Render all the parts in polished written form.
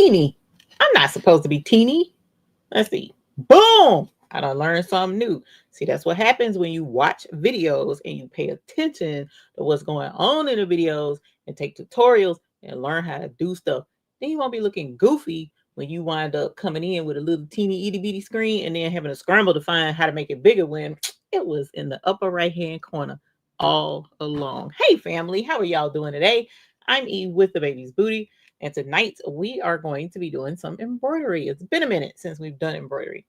teeny. I'm not supposed to be teeny. Let's see. Boom! I done learned something new. See, that's what happens when you watch videos and you pay attention to what's going on in the videos and take tutorials and learn how to do stuff. Then you won't be looking goofy when you wind up coming in with a little teeny itty bitty screen and then having to scramble to find how to make it bigger when it was in the upper right hand corner all along. Hey family, how are y'all doing today? I'm Eve with the Baby's Booty, and tonight we are going to be doing some embroidery. It's been a minute since we've done embroidery.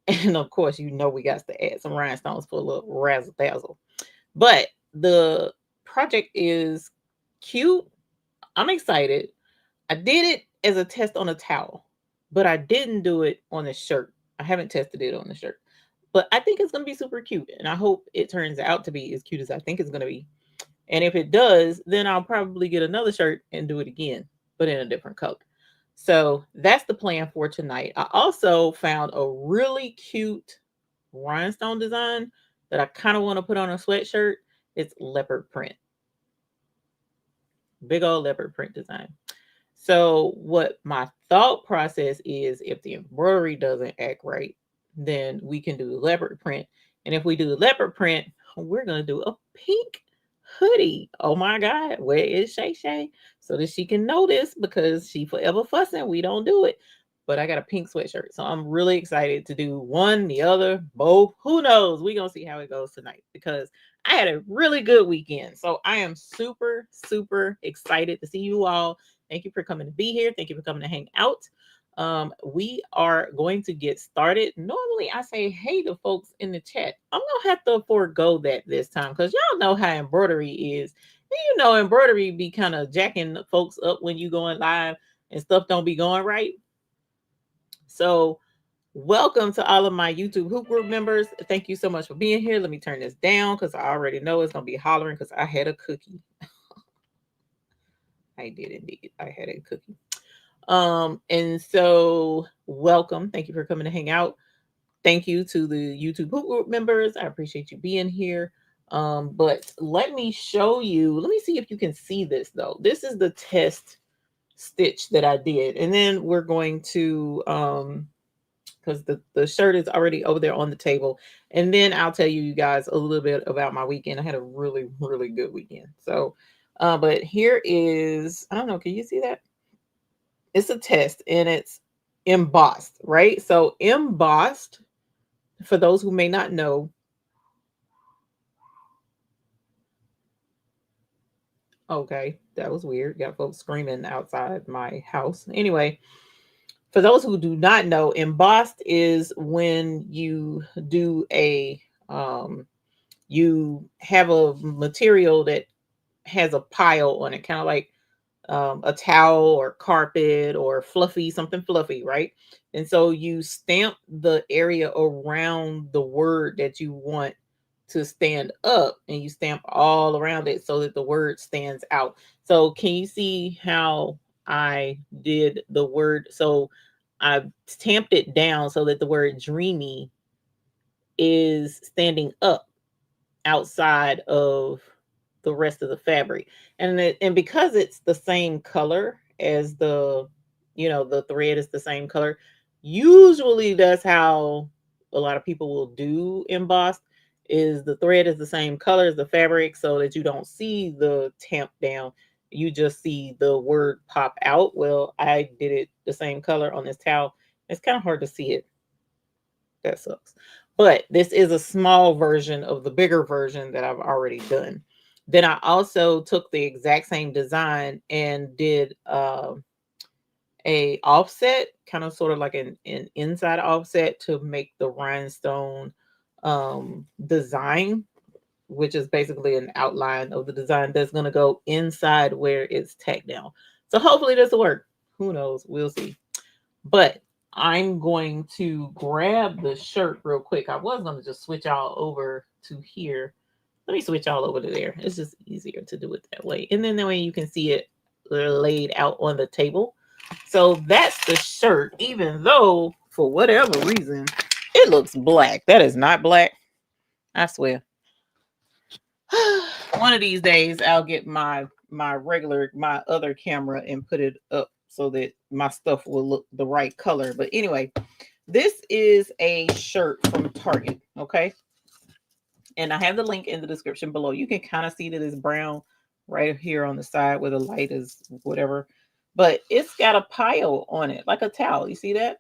And of course, you know we got to add some rhinestones for a little razzle dazzle. But the project is cute. I'm excited. I did it as a test on a towel, but I didn't do it on a shirt. I haven't tested it on the shirt. But I think it's going to be super cute. And I hope it turns out to be as cute as I think it's going to be. And if it does, then I'll probably get another shirt and do it again, but in a different color. So that's the plan for tonight. I also found a really cute rhinestone design that I kind of want to put on a sweatshirt. It's leopard print. Big old leopard print design. So what my thought process is, if the embroidery doesn't act right, then we can do leopard print. And if we do leopard print, we're going to do a pink hoodie. Oh my God, where is Shay Shay? So that she can notice, because she forever fussing. We don't do it. But I got a pink sweatshirt. So I'm really excited to do one, the other, both. Who knows? We're going to see how it goes tonight, because I had a really good weekend. So I am super, super excited to see you all. Thank you for coming to be here. Thank you for coming to hang out. We are going to get started. Normally I say hey to folks in the chat. I'm gonna have to forego that this time, because y'all know how embroidery is. And you know embroidery be kind of jacking folks up when you going live and stuff don't be going right. So welcome to all of my YouTube Hoop Group members. Thank you so much for being here. Let me turn this down because I already know it's gonna be hollering because I had a cookie. I did indeed. I had a cookie. And so welcome. Thank you for coming to hang out. Thank you to the YouTube Hoop Group members. I appreciate you being here. But let me show you. Let me see if you can see this though. This is the test stitch that I did. And then we're going to because the shirt is already over there on the table. And then I'll tell you guys a little bit about my weekend. I had a really, really good weekend. So but here is, I don't know, can you see that? It's a test and it's embossed, right? So embossed, for those who may not know, okay, that was weird. Got folks screaming outside my house. Anyway, for those who do not know, embossed is when you do you have a material that has a pile on it, kind of like a towel or carpet or fluffy, something fluffy, right? And so you stamp the area around the word that you want to stand up, and you stamp all around it so that the word stands out. So can you see how I did the word? So I stamped it down so that the word dreamy is standing up outside of the rest of the fabric. And because it's the same color as the, the thread is the same color, usually that's how a lot of people will do embossed, is the thread is the same color as the fabric, so that you don't see the tamp down, you just see the word pop out. Well, I did it the same color on this towel. It's kind of hard to see it. That sucks. But this is a small version of the bigger version that I've already done. Then I also took the exact same design and did a offset, kind of sort of like an inside offset, to make the rhinestone design, which is basically an outline of the design that's going to go inside where it's tacked down. So hopefully this will work. Who knows? We'll see. But I'm going to grab the shirt real quick. I was going to just switch y'all over to here. Let me switch all over to there. It's just easier to do it that way. And then that way you can see it laid out on the table. So that's the shirt, even though for whatever reason it looks black. That is not black. I swear. One of these days I'll get my other camera and put it up so that my stuff will look the right color. But anyway, this is a shirt from Target, okay? And I have the link in the description below. You can kind of see that it's brown right here on the side where the light is whatever. But it's got a pile on it, like a towel. You see that?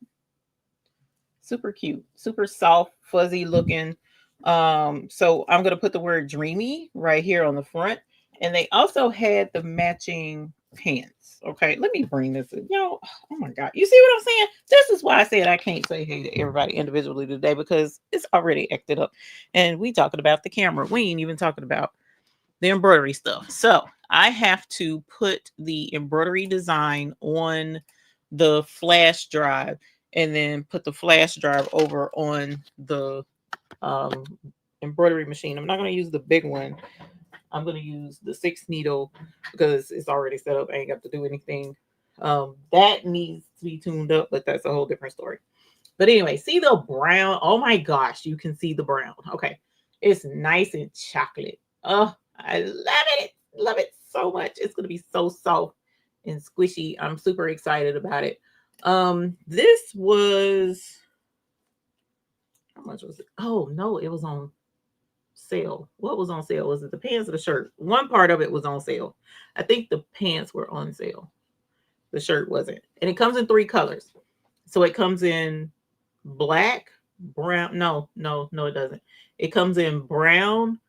Super cute, super soft, fuzzy looking. So I'm gonna put the word dreamy right here on the front. And they also had the matching pants. Okay, let me bring this in. Yo, oh my god. You see what I'm saying? This is why I said I can't say hey to everybody individually today, because it's already acted up. And we talking about the camera. We ain't even talking about the embroidery stuff. So I have to put the embroidery design on the flash drive and then put the flash drive over on the um, embroidery machine. I'm not going to use the big one. I'm going to use the 6 needle because it's already set up. I ain't got to do anything. That needs to be tuned up, but that's a whole different story. But anyway, see the brown? Oh my gosh, you can see the brown. Okay. It's nice and chocolate. Oh, I love it. Love it so much. It's going to be so soft and squishy. I'm super excited about it. This was, how much was it? Oh no, it was on sale. What was on sale? Was it the pants or the shirt? One part of it was on sale. I think the pants were on sale. The shirt wasn't. And it comes in 3 colors. So it comes in black, brown. No, it doesn't. It comes in brown,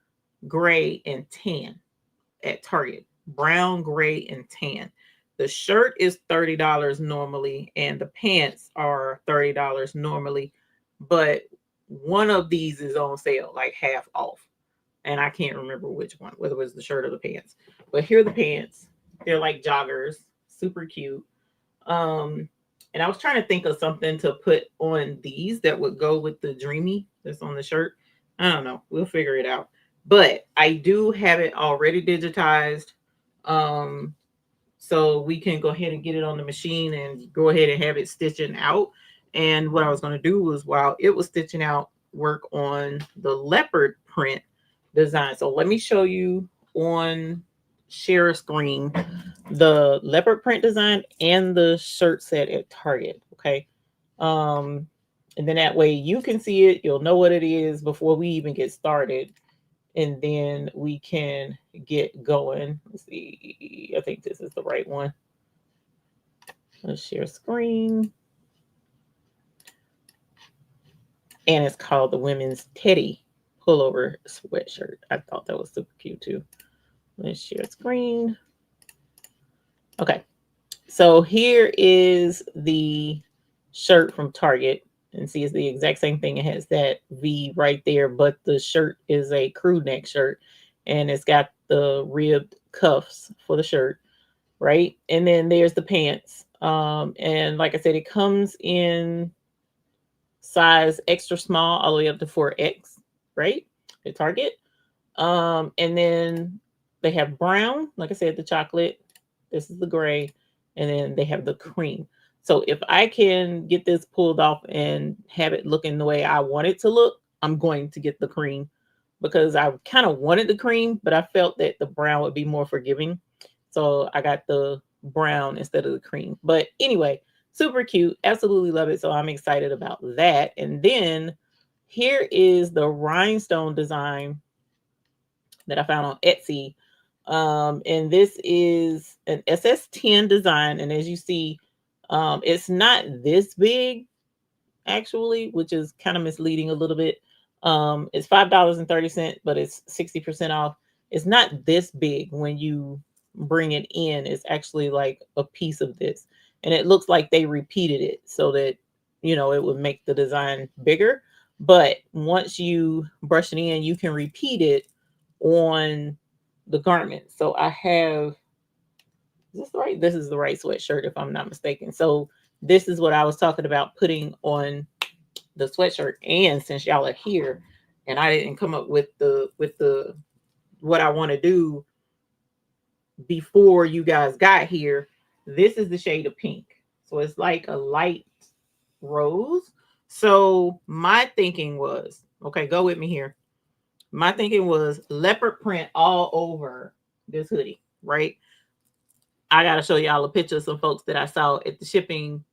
gray, and tan at Target. Brown, gray, and tan. The shirt is $30 normally, and the pants are $30 normally, but one of these is on sale, like half off. And I can't remember which one, whether it was the shirt or the pants. But here are the pants. They're like joggers, super cute. And I was trying to think of something to put on these that would go with the dreamy that's on the shirt. I don't know. We'll figure it out. But I do have it already digitized. Um, so we can go ahead and get it on the machine and go ahead and have it stitching out. And what I was going to do was, while it was stitching out, work on the leopard print design. So let me show you on share a screen the leopard print design and the shirt set at Target. Okay. And then that way you can see it, you'll know what it is before we even get started, and then we can get going. Let's see, I think this is the right one. Let's share screen. And it's called the women's Teddy pullover sweatshirt. I thought that was super cute too. Let's share screen. Okay, so here is the shirt from Target, and see, it's the exact same thing. It has that V right there, but the shirt is a crew neck shirt, and it's got the ribbed cuffs for the shirt, right? And then there's the pants. And like I said, it comes in size extra small all the way up to 4X, right? At Target. And then they have brown, like I said, the chocolate. This is the gray, and then they have the cream. So if I can get this pulled off and have it looking the way I want it to look, I'm going to get the cream, because I kind of wanted the cream, but I felt that the brown would be more forgiving. So I got the brown instead of the cream. But anyway, super cute. Absolutely love it. So I'm excited about that. And then here is the rhinestone design that I found on Etsy. And this is an SS10 design. And as you see, it's not this big actually, which is kind of misleading a little bit. It's $5.30, but it's 60% off. It's not this big when you bring it in. It's actually like a piece of this. And it looks like they repeated it so that, you know, it would make the design bigger. But once you brush it in, you can repeat it on the garment. So I have, is this right? This is the right sweatshirt, if I'm not mistaken. So this is what I was talking about putting on the sweatshirt. And since y'all are here and I didn't come up with the what I want to do before you guys got here, this is the shade of pink. So it's like a light rose. So my thinking was, okay, go with me here. My thinking was leopard print all over this hoodie, right? I got to show y'all a picture of some folks that I saw at the shipping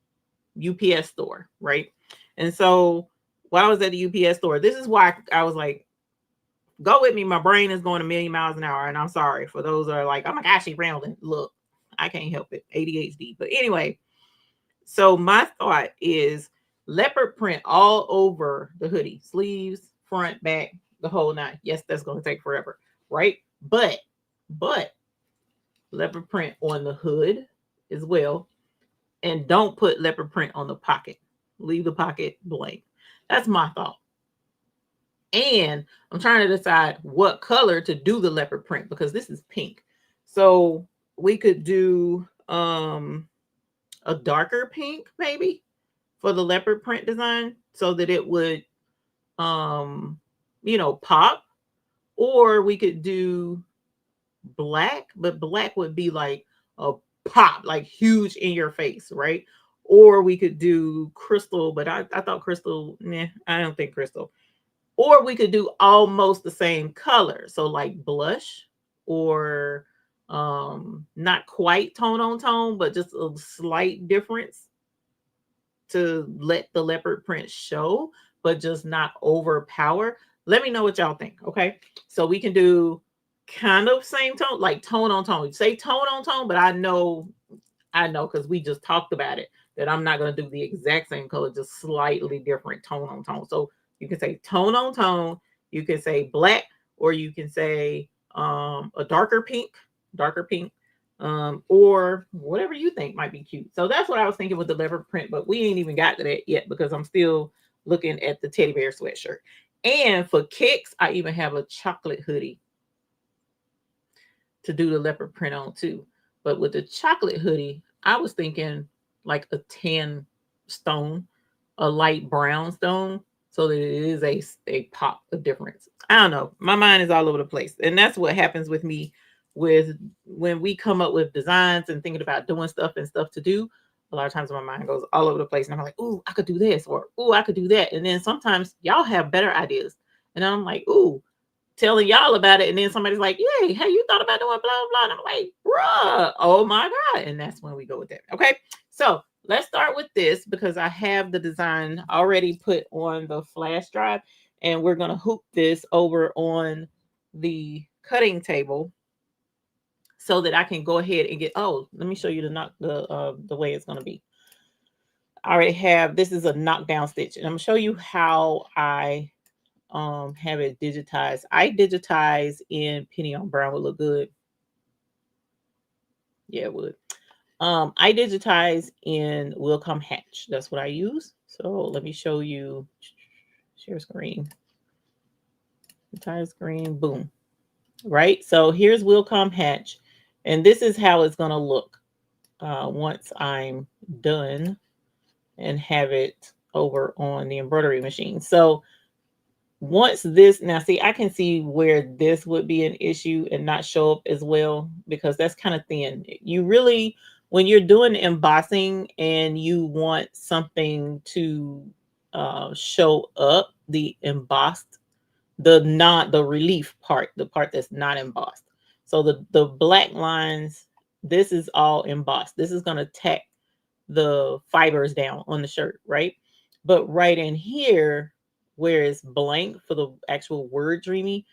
UPS store, right? And so while I was at the UPS store, this is why I was like, go with me. My brain is going a million miles an hour. And I'm sorry for those that are like, oh my gosh, she rambling. Look, I can't help it. ADHD. But anyway, so my thought is leopard print all over the hoodie, sleeves, front, back, the whole nine. Yes, that's going to take forever, right? But leopard print on the hood as well. And don't put leopard print on the pocket. Leave the pocket blank. That's my thought. And I'm trying to decide what color to do the leopard print because this is pink. So we could do a darker pink maybe for the leopard print design so that it would pop. Or we could do black, but black would be like a pop, like huge in your face, right? Or we could do crystal, but I thought crystal, I don't think crystal. Or we could do almost the same color. So like blush or not quite tone on tone, but just a slight difference to let the leopard print show, but just not overpower. Let me know what y'all think. Okay. So we can do kind of same tone, like tone on tone. Say tone on tone, but I know because we just talked about it that I'm not going to do the exact same color, just slightly different tone on tone. So you can say tone on tone, you can say black, or you can say a darker pink, or whatever you think might be cute. So that's what I was thinking with the leopard print, but we ain't even got to that yet because I'm still looking at the Teddy Bear Sweatshirt. And for kicks, I even have a chocolate hoodie to do the leopard print on too. But with the chocolate hoodie, I was thinking like a tan stone, a light brown stone, so that it is a pop of difference. I don't know. My mind is all over the place. And that's what happens with me with when we come up with designs and thinking about doing stuff and stuff to do. A lot of times my mind goes all over the place and I'm like, ooh, I could do this, or ooh, I could do that. And then sometimes y'all have better ideas. And I'm like, ooh, telling y'all about it, and then somebody's like, "Yay, hey, you thought about doing blah blah blah?" And I'm like, "Bruh, oh my god!" And that's when we go with that. Okay, so let's start with this because I have the design already put on the flash drive, and we're gonna hoop this over on the cutting table so that I can go ahead and get. Oh, let me show you the way it's gonna be. I already have. This is a knockdown stitch, and I'm gonna show you how I have it digitized. I digitize in penny on brown would look good. Yeah, it would. I digitize in Will Come Hatch. That's what I use. So let me show you. Share screen. Entire screen. Boom. Right. So here's Will Come Hatch, and this is how it's gonna look once I'm done and have it over on the embroidery machine. So once this, now see, I can see where this would be an issue and not show up as well because that's kind of thin. You really, when you're doing embossing and you want something to show up, the embossed, the relief part, the part that's not embossed. So the black lines, this is all embossed. This is going to tack the fibers down on the shirt, right? But right in here, where it's blank for the actual word dreamy,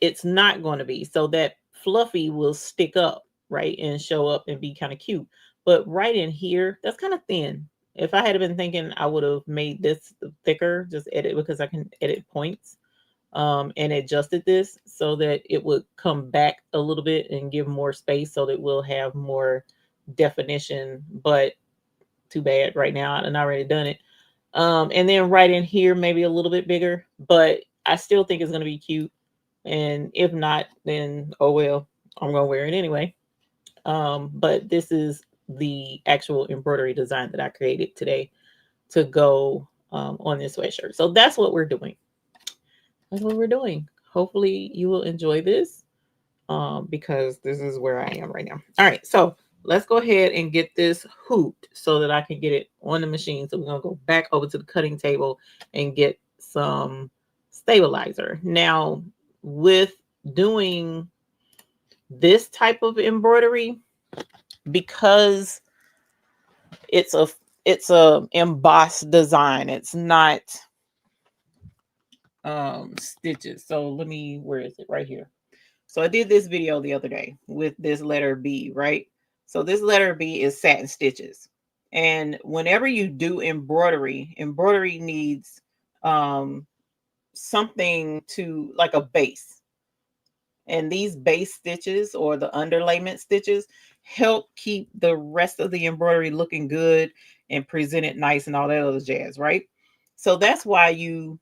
it's not going to be. So that fluffy will stick up, right? And show up and be kind of cute. But right in here, that's kind of thin. If I had been thinking, I would have made this thicker, just edit because I can edit points and adjusted this so that it would come back a little bit and give more space so that we'll have more definition. But too bad right now, and I already done it. And then right in here, maybe a little bit bigger, but I still think it's going to be cute. And if not, then oh well, I'm going to wear it anyway. But this is the actual embroidery design that I created today to go on this sweatshirt. So that's what we're doing. That's what we're doing. Hopefully you will enjoy this because this is where I am right now. All right, so let's go ahead and get this hooped so that I can get it on the machine. So we're going to go back over to the cutting table and get some stabilizer. Now, with doing this type of embroidery, because it's a embossed design. It's not stitches. So let me, where is it? Right here. So I did this video the other day with this letter B, right? So this letter B is satin stitches. And whenever you do embroidery, embroidery needs something to, like a base. And these base stitches or the underlayment stitches help keep the rest of the embroidery looking good and present it nice and all that other jazz, right? So that's why you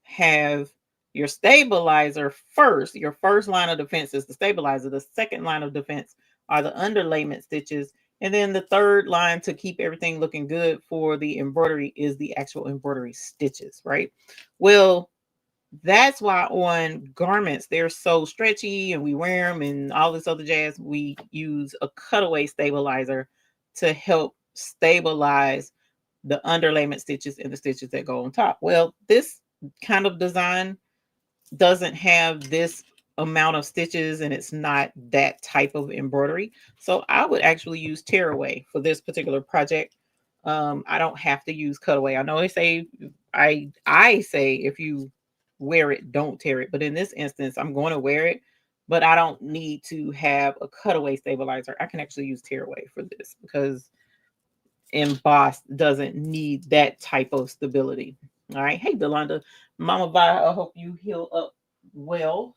have your stabilizer first. Your first line of defense is the stabilizer. The second line of defense are the underlayment stitches. And then the third line to keep everything looking good for the embroidery is the actual embroidery stitches, right? Well, that's why on garments, they're so stretchy and we wear them and all this other jazz. We use a cutaway stabilizer to help stabilize the underlayment stitches and the stitches that go on top. Well, this kind of design doesn't have this amount of stitches and it's not that type of embroidery. So I would actually use tearaway for this particular project. I don't have to use cutaway. I know they say, I say if you wear it, don't tear it. But in this instance, I'm going to wear it, but I don't need to have a cutaway stabilizer. I can actually use tearaway for this because embossed doesn't need that type of stability. All right. Hey, Delonda. Mama Vi, I hope you heal up well.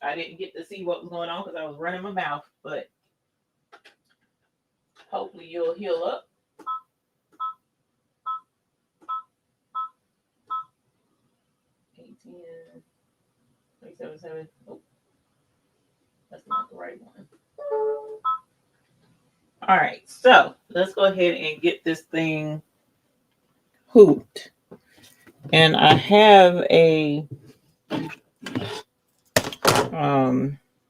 I didn't get to see what was going on because I was running my mouth, but hopefully you'll heal up. 18, 377. Oh, that's not the right one. All right, so let's go ahead and get this thing hooped. And I have a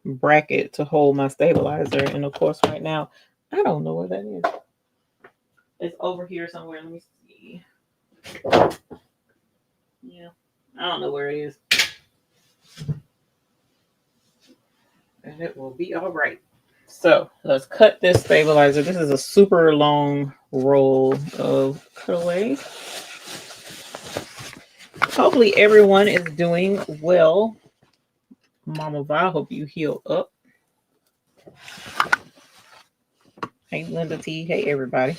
bracket to hold my stabilizer. And of course, right now, I don't know where that is. It's over here somewhere. Let me see. Yeah, I don't know where it is. And it will be all right. So let's cut this stabilizer. This is a super long roll of cutaway. Hopefully everyone is doing well. Mama Vi, hope you heal up. Hey, Linda T. Hey, everybody.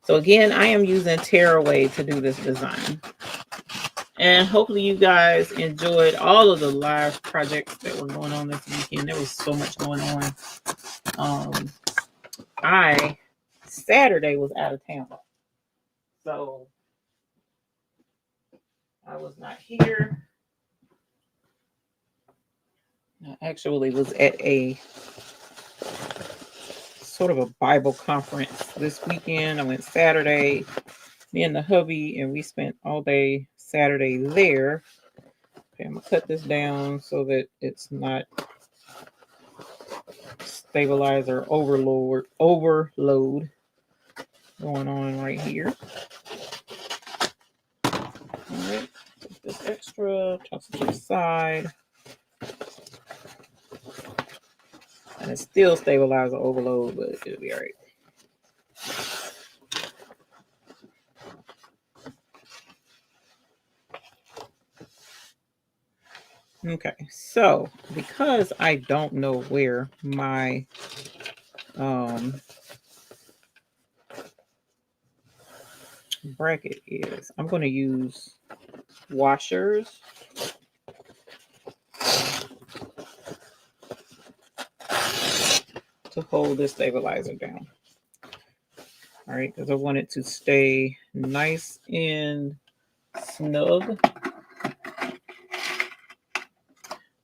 So again, I am using tearaway to do this design. And hopefully you guys enjoyed all of the live projects that were going on this weekend. There was so much going on. Saturday was out of town. So I was not here. I actually was at a sort of a Bible conference this weekend. I went Saturday, me and the hubby, and we spent all day Saturday there. Okay, I'm gonna cut this down so that it's not stabilizer overload going on right here. All right, take this extra, toss it to the side. And it's still stabilizer overload, but it'll be all right. Okay, so because I don't know where my bracket is, I'm going to use washers to hold this stabilizer down. All right, because I want it to stay nice and snug.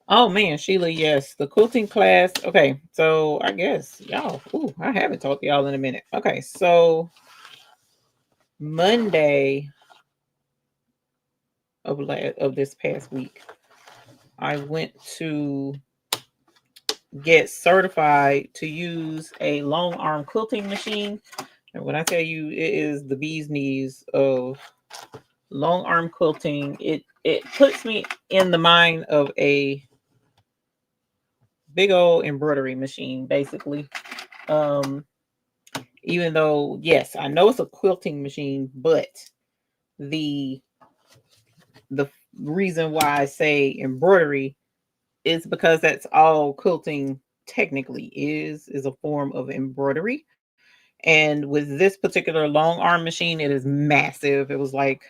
Oh man, Sheila, yes, the quilting class. Okay, so I guess y'all, I haven't talked to y'all in a minute. Okay, so Monday of this past week, I went to get certified to use a long arm quilting machine. And when I tell you it is the bee's knees of long arm quilting, it puts me in the mind of a big old embroidery machine, basically. Um, even though, yes, I know it's a quilting machine, but the the reason why I say embroidery is because that's all quilting technically is a form of embroidery. And with this particular long arm machine, it is massive. It was like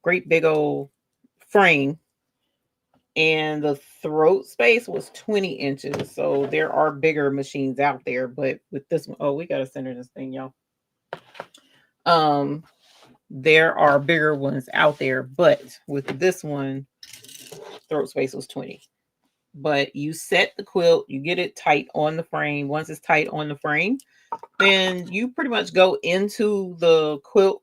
great big old frame, and the throat space was 20 inches. So there are bigger machines out there, but with this one, oh, we gotta center this thing, y'all. Um, there are bigger ones out there, but with this one, throat space was 20. But you set the quilt, you get it tight on the frame. Once it's tight on the frame, then you pretty much go into the quilt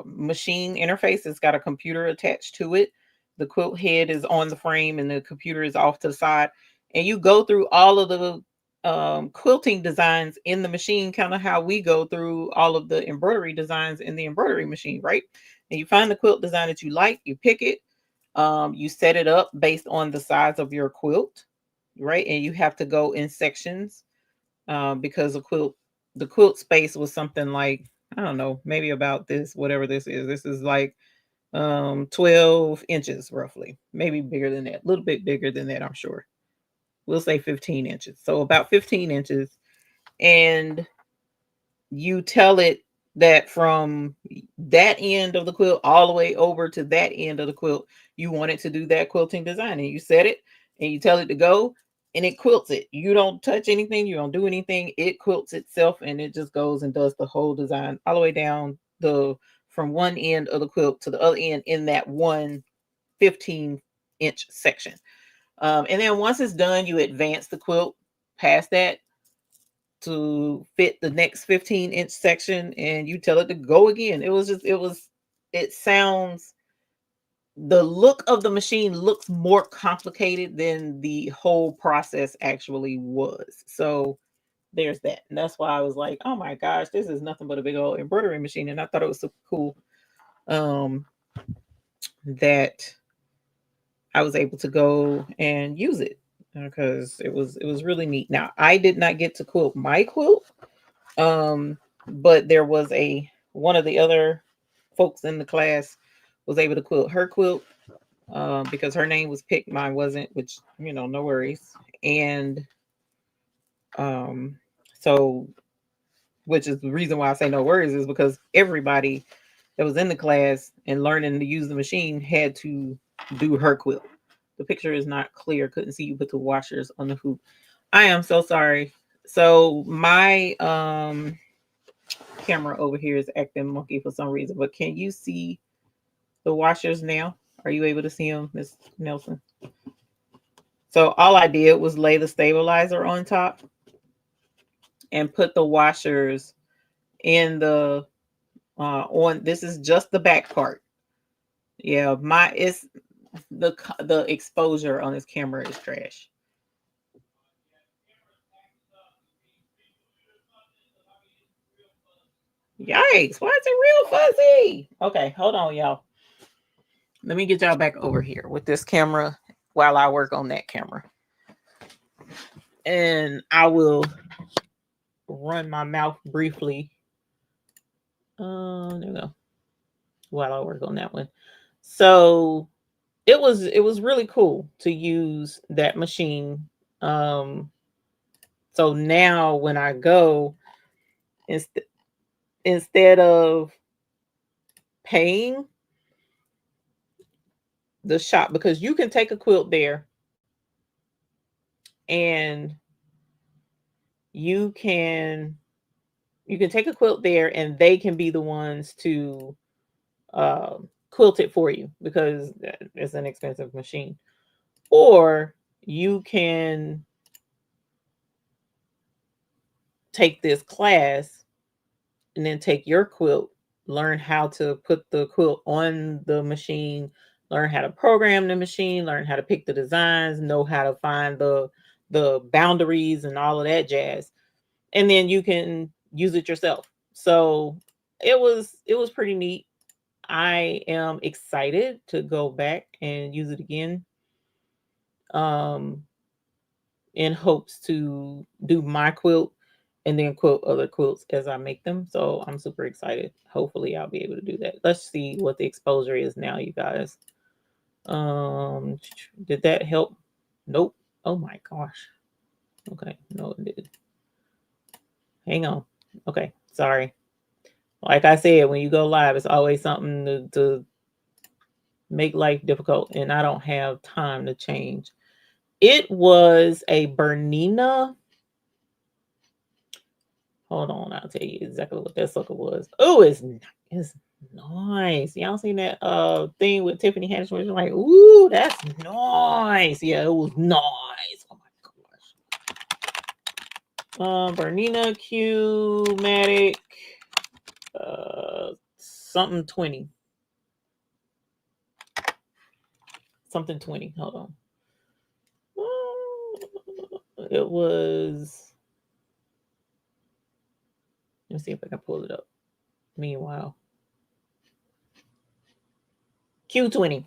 machine interface. It's got a computer attached to it. The quilt head is on the frame and the computer is off to the side. And you go through all of the quilting designs in the machine, kind of how we go through all of the embroidery designs in the embroidery machine, right? And you find the quilt design that you like, you pick it, you set it up based on the size of your quilt, right? And you have to go in sections because the quilt space was something like, I don't know, maybe about this, whatever this is. This is like 12 inches roughly, maybe bigger than that, a little bit bigger than that, I'm sure. We'll say 15 inches. So about 15 inches. And you tell it that from that end of the quilt all the way over to that end of the quilt, you want it to do that quilting design. And you set it and you tell it to go and it quilts it. You don't touch anything, you don't do anything. It quilts itself and it just goes and does the whole design all the way down the from one end of the quilt to the other end in that one 15-inch section. And then once it's done, you advance the quilt past that to fit the next 15-inch section and you tell it to go again. It sounds, the look of the machine looks more complicated than the whole process actually was. So there's that. And that's why I was like, oh my gosh, this is nothing but a big old embroidery machine. And I thought it was so cool that I was able to go and use it because it was really neat. Now I did not get to quilt my quilt. But there was one of the other folks in the class was able to quilt her quilt because her name was picked, mine wasn't, which no worries. And so, which is the reason why I say no worries, is because everybody that was in the class and learning to use the machine had to do her quilt. The picture is not clear, couldn't see you put the washers on the hoop. I am so sorry. So my camera over here is acting monkey for some reason, but can you see the washers now? Are you able to see them, Miss Nelson? So all I did was lay the stabilizer on top and put the washers in the on. This is just the back part. Yeah, it's the exposure on this camera is trash. Yikes, why is it real fuzzy? Okay, hold on, y'all. Let me get y'all back over here with this camera while I work on that camera. And I will run my mouth briefly. There we go. While I work on that one. So it was really cool to use that machine. So now when I go, instead of paying the shop, because you can take a quilt there and you can take a quilt there and they can be the ones to quilt it for you because it's an expensive machine. Or you can take this class and then take your quilt, learn how to put the quilt on the machine, learn how to program the machine, learn how to pick the designs, know how to find the boundaries and all of that jazz. And then you can use it yourself. So it was pretty neat. I am excited to go back and use it again. in hopes to do my quilt and then quilt other quilts as I make them. So I'm super excited. Hopefully I'll be able to do that. Let's see what the exposure is now, you guys. Did that help? Nope. Oh my gosh. Okay, no, it did. Hang on. Okay, sorry. Like I said, when you go live, it's always something to make life difficult, and I don't have time to change. It was a Bernina. Hold on, I'll tell you exactly what that sucker was. Oh, it's nice. Y'all seen that thing with Tiffany Haddish where she's like, ooh, that's nice. Yeah, it was nice. Oh my gosh. Bernina Q-Matic something 20. Something 20. Hold on. It was. Let's see if I can pull it up. Meanwhile, Q20.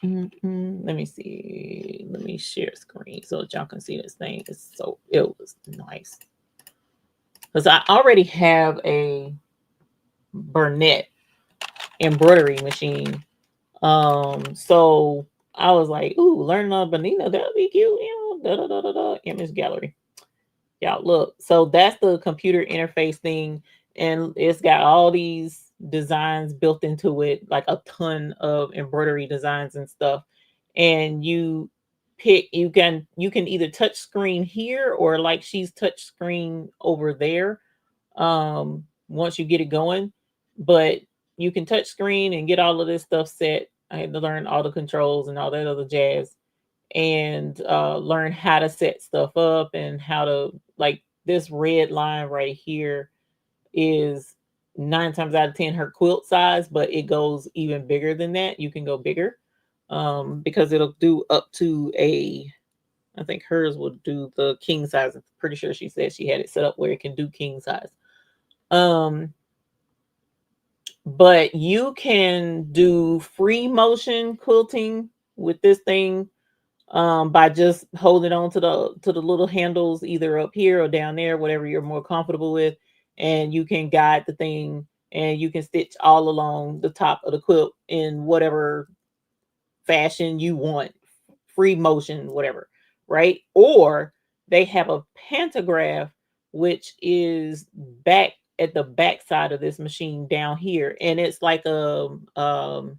Let me see. Let me share screen so that y'all can see this thing. It was nice. Because I already have a Burnett embroidery machine. So I was like, ooh, learning on Bernina, that'll be cute, you know. Image gallery. Y'all look. So that's the computer interface thing, and it's got all these designs built into it, like a ton of embroidery designs and stuff. And you can either touch screen here or like she's touch screen over there. Once you get it going, but you can touch screen and get all of this stuff set. I had to learn all the controls and all that other jazz, and learn how to set stuff up and how to, like, this red line right here is 9 times out of 10 her quilt size, but it goes even bigger than that. You can go bigger because it'll do up to I think hers will do the king size. I'm pretty sure she said she had it set up where it can do king size. But you can do free motion quilting with this thing by just holding on to the little handles either up here or down there, whatever you're more comfortable with, and you can guide the thing and you can stitch all along the top of the quilt in whatever fashion you want, free motion, whatever, right? Or they have a pantograph, which is back at the back side of this machine down here, and it's like God,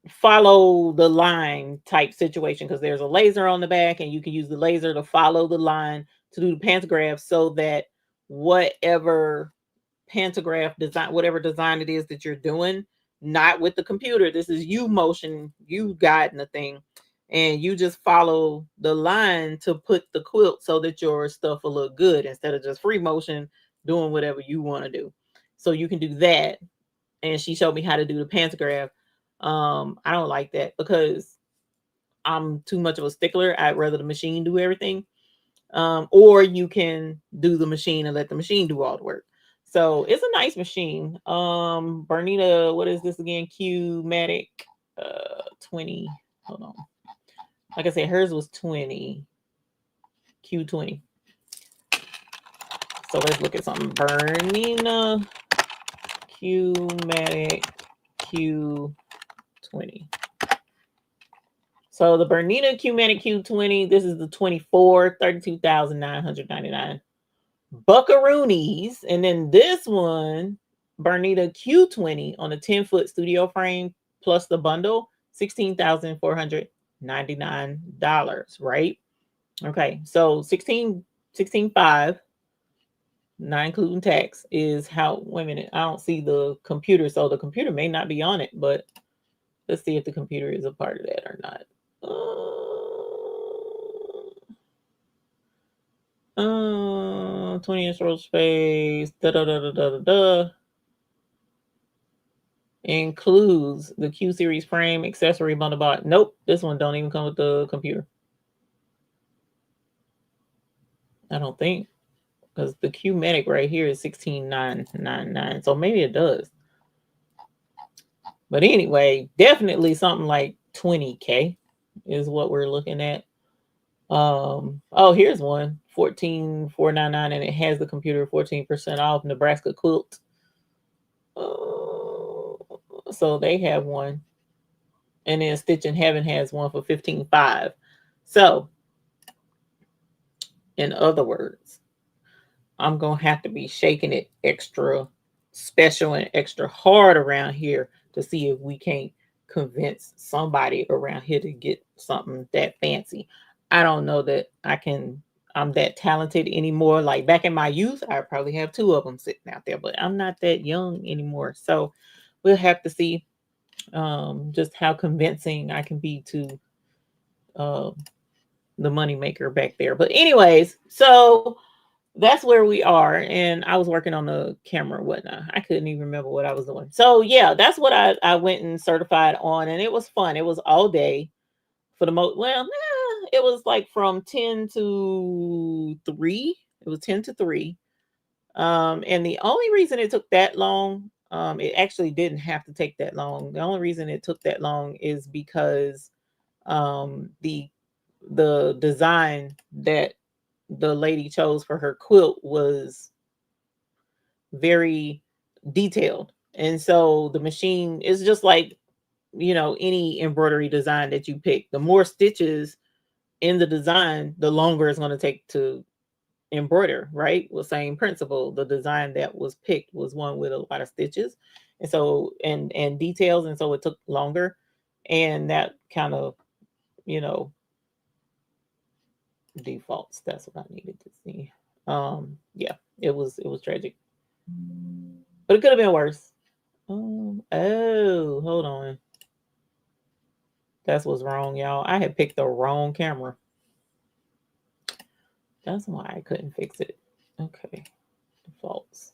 follow the line type situation, because there's a laser on the back and you can use the laser to follow the line to do the pantograph, so that whatever pantograph design, whatever design it is that you're doing, not with the computer, this is you motion, you guiding the thing, and you just follow the line to put the quilt so that your stuff will look good instead of just free motion doing whatever you want to do. So you can do that. And she showed me how to do the pantograph. I don't like that because I'm too much of a stickler. I'd rather the machine do everything. Or you can do the machine and let the machine do all the work. So it's a nice machine. Bernina, what is this again? Q-Matic 20. Hold on. Like I said, hers was 20. Q20. So let's look at something. Bernina Q-Matic Q20. So the Bernina Q-Matic Q20, this is the 24, 32,999 buckaroonies. And then this one, Bernina Q20 on a 10-foot studio frame plus the bundle, $16,499, right? Okay, so 16.5, not including tax, is how, wait a minute, I don't see the computer, so the computer may not be on it, but let's see if the computer is a part of that or not. 20-inch roll space, includes the Q series frame, accessory bundle box. Nope, this one don't even come with the computer. I don't think, because the Q-Matic right here is $16,999, so maybe it does. But anyway, definitely something like 20K is what we're looking at. Oh, here's one, 14,499, and it has the computer 14% off, Nebraska Quilt. So they have one. And then Stitch in Heaven has one for 15.5. So, in other words, I'm going to have to be shaking it extra special and extra hard around here to see if we can't convince somebody around here to get something that fancy. I don't know that I'm that talented anymore. Like back in my youth, I probably have two of them sitting out there, but I'm not that young anymore. So we'll have to see just how convincing I can be to uh, the moneymaker back there. But anyways, so that's where we are. And I was working on the camera and whatnot. I couldn't even remember what I was doing. So yeah, that's what I went and certified on, and it was fun. It was all day for the most. Well, it was like from 10 to 3. It was 10 to 3. And the only reason it took that long, it actually didn't have to take that long. The only reason it took that long is because the design that the lady chose for her quilt was very detailed. And so the machine is just like, any embroidery design that you pick. The more stitches in the design, the longer it's going to take to embroider, right? Well, same principle. The design that was picked was one with a lot of stitches. And so and details, and so it took longer. And that kind of, you know, defaults. That's what I needed to see. Yeah, it was tragic. But it could have been worse. Oh, hold on. That's what's wrong, y'all. I had picked the wrong camera. That's why I couldn't fix it. Okay. Defaults.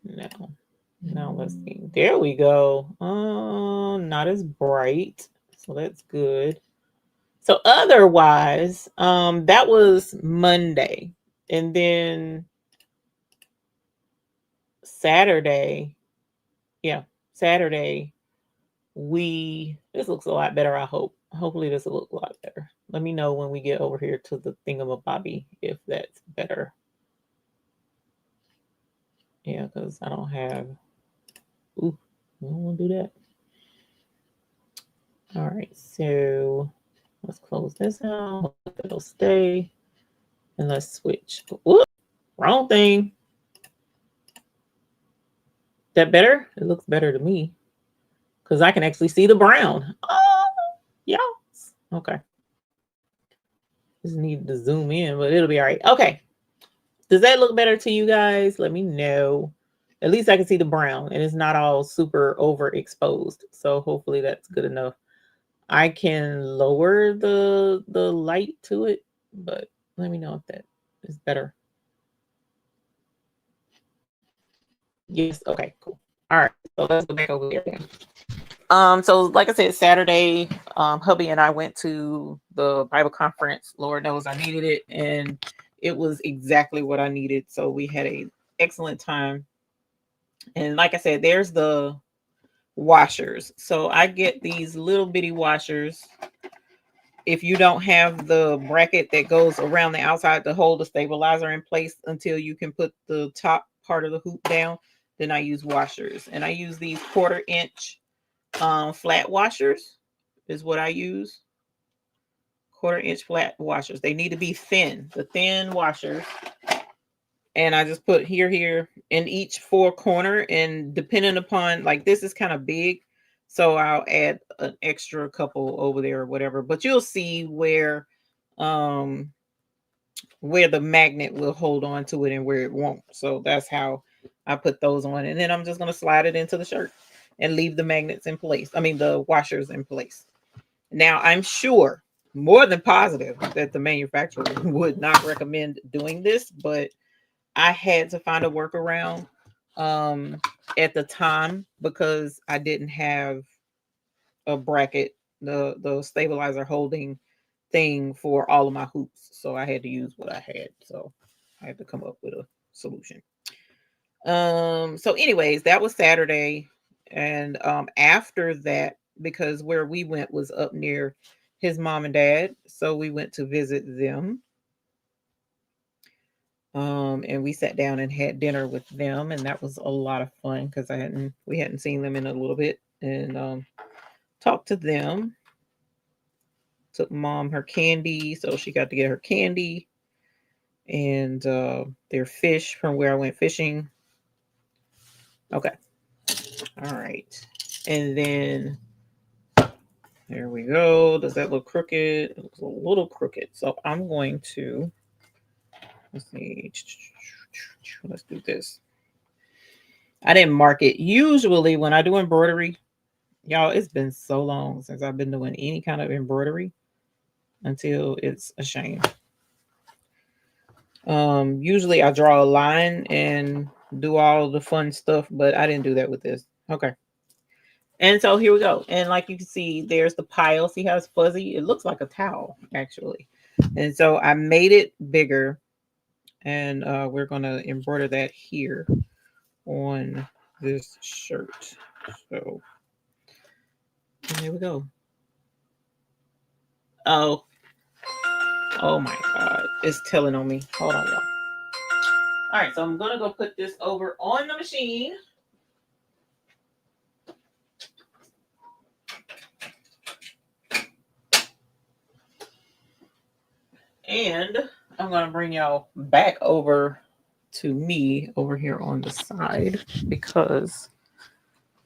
Now let's see. There we go. Not as bright. So that's good. So otherwise, that was Monday. And then Saturday, yeah, Saturday, this looks a lot better, I hope. Hopefully this will look a lot better. Let me know when we get over here to the thingamabobby if that's better. Yeah, because I don't have, ooh, I don't want to do that. All right, so let's close this out. It'll stay. And let's switch. Whoop, wrong thing. That better? It looks better to me because I can actually see the brown. Oh, yes. Okay. Just need to zoom in, but it'll be all right. Okay. Does that look better to you guys? Let me know. At least I can see the brown and it's not all super overexposed. So hopefully that's good enough. I can lower the light to it, but let me know if that is better. Yes. Okay, cool. All right. So let's go back over there again. So like I said, Saturday, hubby and I went to the Bible conference. Lord knows I needed it, and it was exactly what I needed. So we had a excellent time. And like I said, there's the washers. So I get these little bitty washers. If you don't have the bracket that goes around the outside to hold the stabilizer in place until you can put the top part of the hoop down, then I use washers. And I use these 1/4 inch flat washers is what I use. 1/4 inch flat washers. They need to be thin, the thin washers. And I just put here in each 4 corner, and depending upon, like, this is kind of big, so I'll add an extra couple over there or whatever. But you'll see where the magnet will hold on to it and where it won't. So that's how I put those on. And then I'm just going to slide it into the shirt and leave the magnets in place. I mean, the washers in place. Now, I'm sure, more than positive, that the manufacturer would not recommend doing this, but I had to find a workaround at the time because I didn't have a bracket, the stabilizer holding thing for all of my hoops. So I had to use what I had. So I had to come up with a solution. So anyways, that was Saturday. And after that, because where we went was up near his mom and dad, so we went to visit them. And we sat down and had dinner with them, and that was a lot of fun because we hadn't seen them in a little bit, and talked to them. Took mom her candy, so she got to get her candy and their fish from where I went fishing. Okay, all right, and then there we go. Does that look crooked? It looks a little crooked, so I'm going to let's see. Let's do this. I didn't mark it. Usually, when I do embroidery, y'all, it's been so long since I've been doing any kind of embroidery until it's a shame. Usually I draw a line and do all the fun stuff, but I didn't do that with this. Okay. And so here we go. And like you can see, there's the pile. See how it's fuzzy? It looks like a towel, actually. And so I made it bigger, and we're going to embroider that here on this shirt. So here we go. Oh, oh my God. It's telling on me. Hold on, y'all. All right, so I'm going to go put this over on the machine. And I'm going to bring y'all back over to me over here on the side because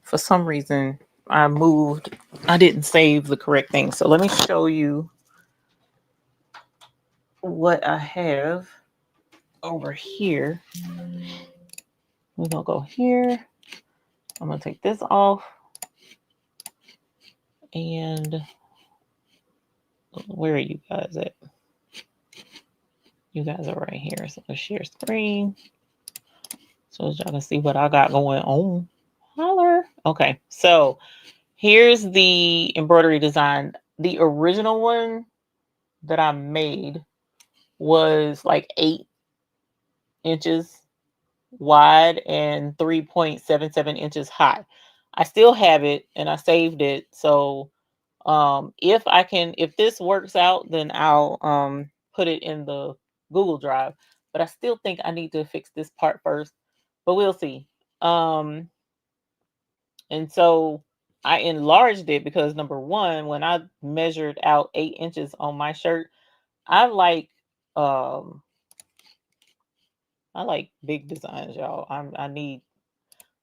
for some reason I moved. I didn't save the correct thing. So let me show you what I have over here. We're going to go here. I'm going to take this off. And where are you guys at? You guys are right here. So let's share screen so y'all can see what I got going on. Holler. Okay, so here's the embroidery design. The original one that I made was like 8 inches wide and 3.77 inches high. I still have it and I saved it. So if this works out, then I'll put it in the Google Drive. But I still think I need to fix this part first. But we'll see. And so I enlarged it because number one, when I measured out 8 inches on my shirt, I like um I like big designs, y'all. I need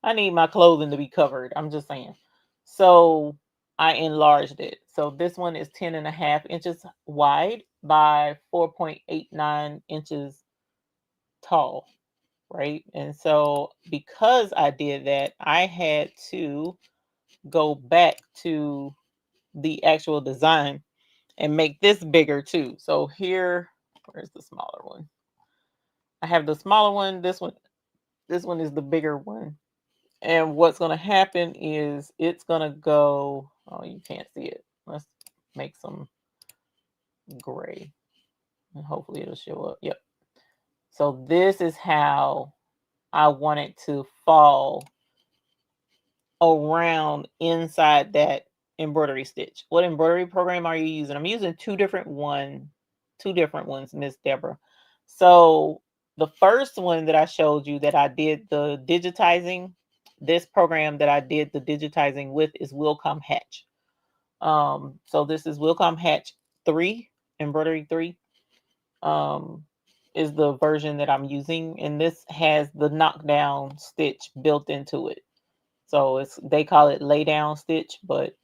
my clothing to be covered. I'm just saying. So I enlarged it. So this one is 10.5 inches wide by 4.89 inches tall, right? And so because I did that, I had to go back to the actual design and make this bigger too. So here, where's the smaller one? I have the smaller one. This one is the bigger one. And what's going to happen is it's going to go, oh, you can't see it. Let's make some gray and hopefully it'll show up. Yep. So this is how I want it to fall around inside that embroidery stitch. What embroidery program are you using? I'm using two different ones, Miss Deborah. So the first one that I showed you that I did the digitizing, this program that I did the digitizing with is Wilcom Hatch. So this is Wilcom Hatch 3, embroidery 3. Is the version that I'm using, and this has the knockdown stitch built into it. So they call it lay down stitch, but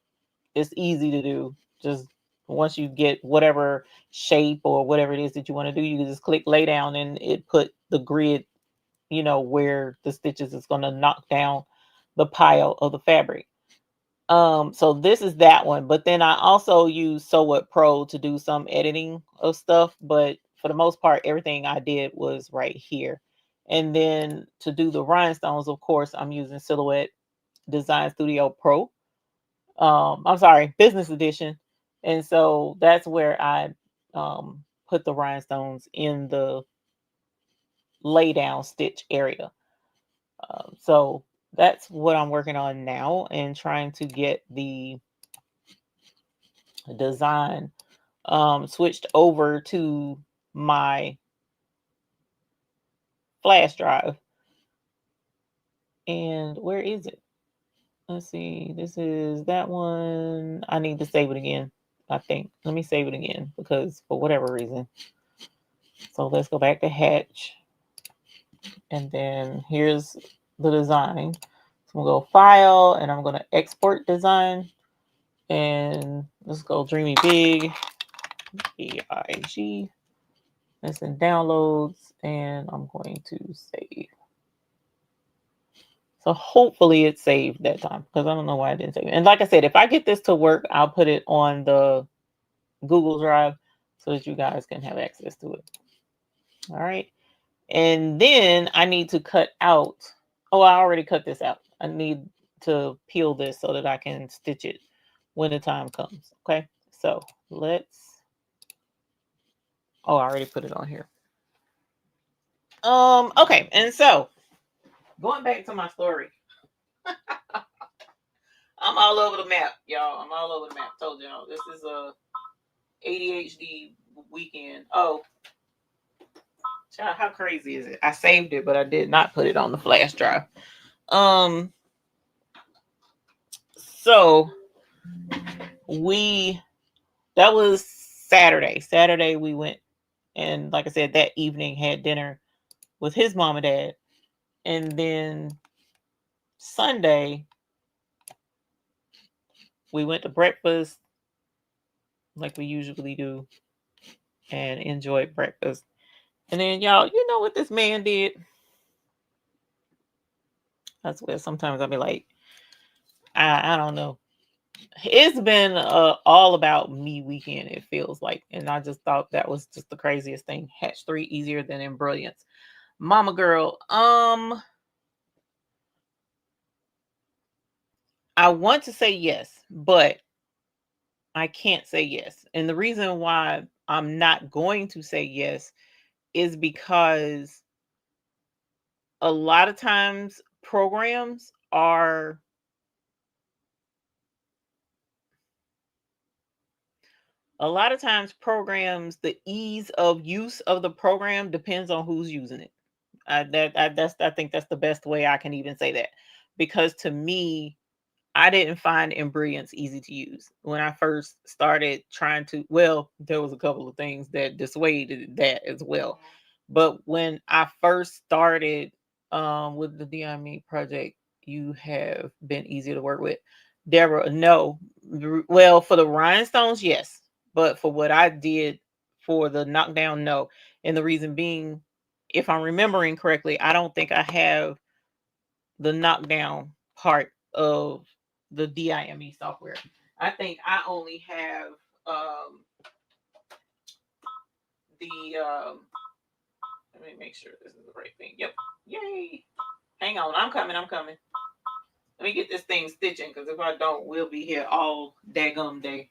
it's easy to do. Just once you get whatever shape or whatever it is that you want to do, you can just click lay down and it put the grid, where the stitches is going to knock down the pile of the fabric. So this is that one, but then I also use Sew What Pro to do some editing of stuff, but for the most part, everything I did was right here. And then to do the rhinestones, of course, I'm using Silhouette Design Studio Pro. I'm sorry, Business Edition. And so that's where I put the rhinestones in the lay down stitch area. So that's what I'm working on now, and trying to get the design switched over to my flash drive. And where is it? Let's see. This is that one. I need to save it again, I think. Let me save it again because for whatever reason. So let's go back to Hatch. And then here's the design. So I'm going to go File, and I'm going to Export Design. And let's go Dreamy Big. BIG. That's in Downloads. And I'm going to save. So hopefully it saved that time, because I don't know why I didn't save it. And like I said, if I get this to work, I'll put it on the Google Drive so that you guys can have access to it. All right. And then I need to cut out. Oh, I already cut this out. I need to peel this so that I can stitch it when the time comes. Okay. So let's. Oh, I already put it on here. Okay. And so going back to my story. I'm all over the map, y'all. I'm all over the map. Told y'all this is a ADHD weekend. Oh, child, how crazy is it? I saved it, but I did not put it on the flash drive. So that was Saturday. Saturday we went, and like I said, that evening had dinner with his mom and dad, and then Sunday we went to breakfast like we usually do, and enjoyed breakfast. And then y'all, you know what this man did? That's where sometimes I'll be like, I don't know. It's been all about me weekend, it feels like. And I just thought that was just the craziest thing. Hatch 3 easier than Embrilliance. Mama girl, I want to say yes, but I can't say yes. And the reason why I'm not going to say yes is because a lot of times programs are the ease of use of the program depends on who's using it. I think that's the best way I can even say that, because to me, I didn't find Embrilliance easy to use when I first started trying to. Well, there was a couple of things that dissuaded that as well, but when I first started with the DIME project, you have been easier to work with. Deborah, no. Well, for the rhinestones, yes, but for what I did for the knockdown, no. And the reason being, if I'm remembering correctly, I don't think I have the knockdown part of the DIME software. I think I only have the let me make sure this is the right thing. Yep. Yay. Hang on. I'm coming. Let me get this thing stitching, because if I don't, we'll be here all daggum day.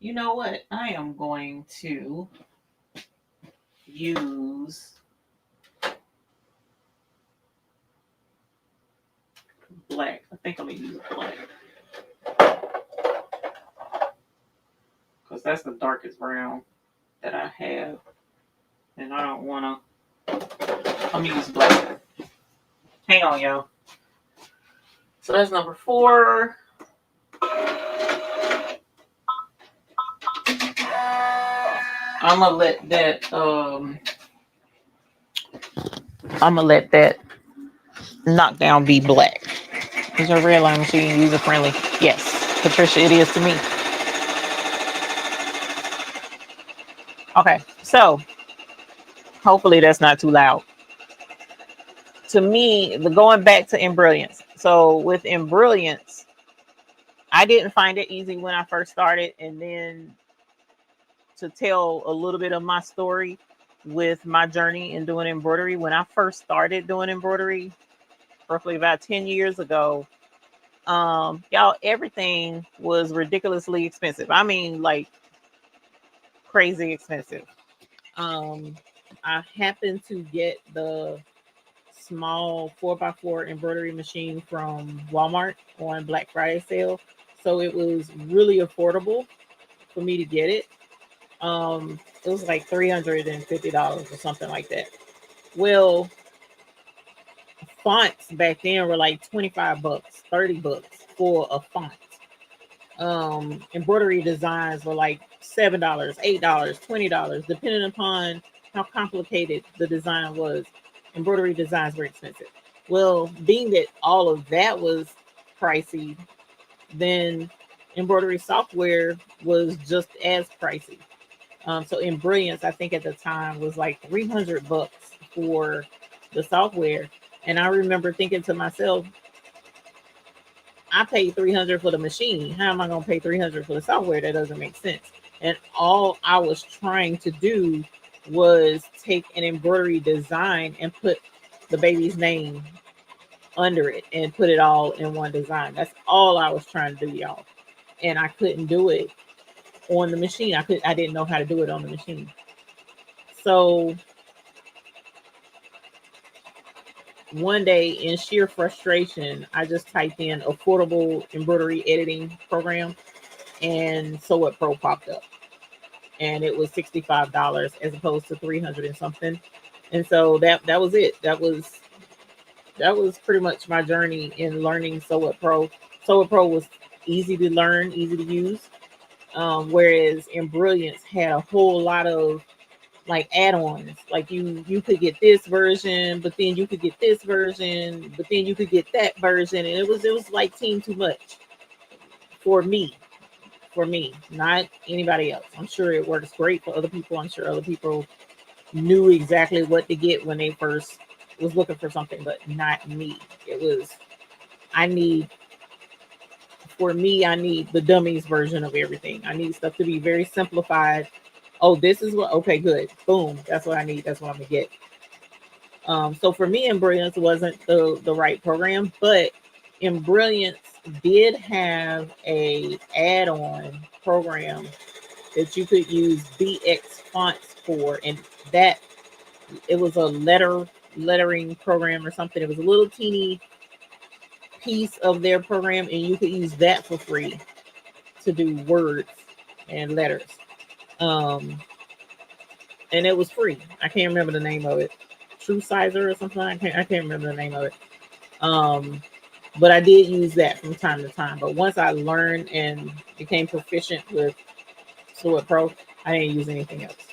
You know what? I am going to use black. I think I'm going to use black, because that's the darkest brown that I have. And I don't want to. I'm going to use black. Hang on, y'all. So that's number 4. I'm gonna let that knockdown be black. Is your red line machine user friendly? Yes, Patricia, it is to me. Okay, so hopefully that's not too loud. To me, going back to Embrilliance. So with Embrilliance, I didn't find it easy when I first started, and then to tell a little bit of my story with my journey in doing embroidery. When I first started doing embroidery, roughly about 10 years ago, y'all, everything was ridiculously expensive. I mean, like crazy expensive. I happened to get the small 4x4 embroidery machine from Walmart on Black Friday sale. So it was really affordable for me to get it. It was like $350 or something like that. Well, fonts back then were like 25 bucks, 30 bucks for a font. Embroidery designs were like $7, $8, $20, depending upon how complicated the design was. Embroidery designs were expensive. Well, being that all of that was pricey, then embroidery software was just as pricey. So in Brilliance, I think at the time was like 300 bucks for the software. And I remember thinking to myself, I paid 300 for the machine. How am I going to pay 300 for the software? That doesn't make sense. And all I was trying to do was take an embroidery design and put the baby's name under it and put it all in one design. That's all I was trying to do, y'all. And I couldn't do it on the machine. I didn't know how to do it on the machine. So one day in sheer frustration, I just typed in affordable embroidery editing program, and Sew It Pro popped up. And it was $65 as opposed to 300 and something. And so that was it. That was pretty much my journey in learning Sew It Pro. Sew It Pro was easy to learn, easy to use. Whereas in Brilliance had a whole lot of like add-ons. Like you could get this version, but then you could get this version, but then you could get that version. And it was like team too much for me. For me, not anybody else. I'm sure it works great for other people. I'm sure other people knew exactly what to get when they first was looking for something, but not me. It was I need for me, I need the dummies version of everything. I need stuff to be very simplified. Oh, this is what okay, good. Boom. That's what I need. That's what I'm gonna get. So for me, in Brilliance wasn't the right program, but in Brilliance did have a add-on program that you could use BX fonts for, and that it was a lettering program or something. It was a little teeny piece of their program, and you could use that for free to do words and letters. Um, and it was free. I can't remember the name of it. True Sizer or something. I can't remember the name of it. Um, but I did use that from time to time. But once I learned and became proficient with Fluid Pro, I didn't use anything else.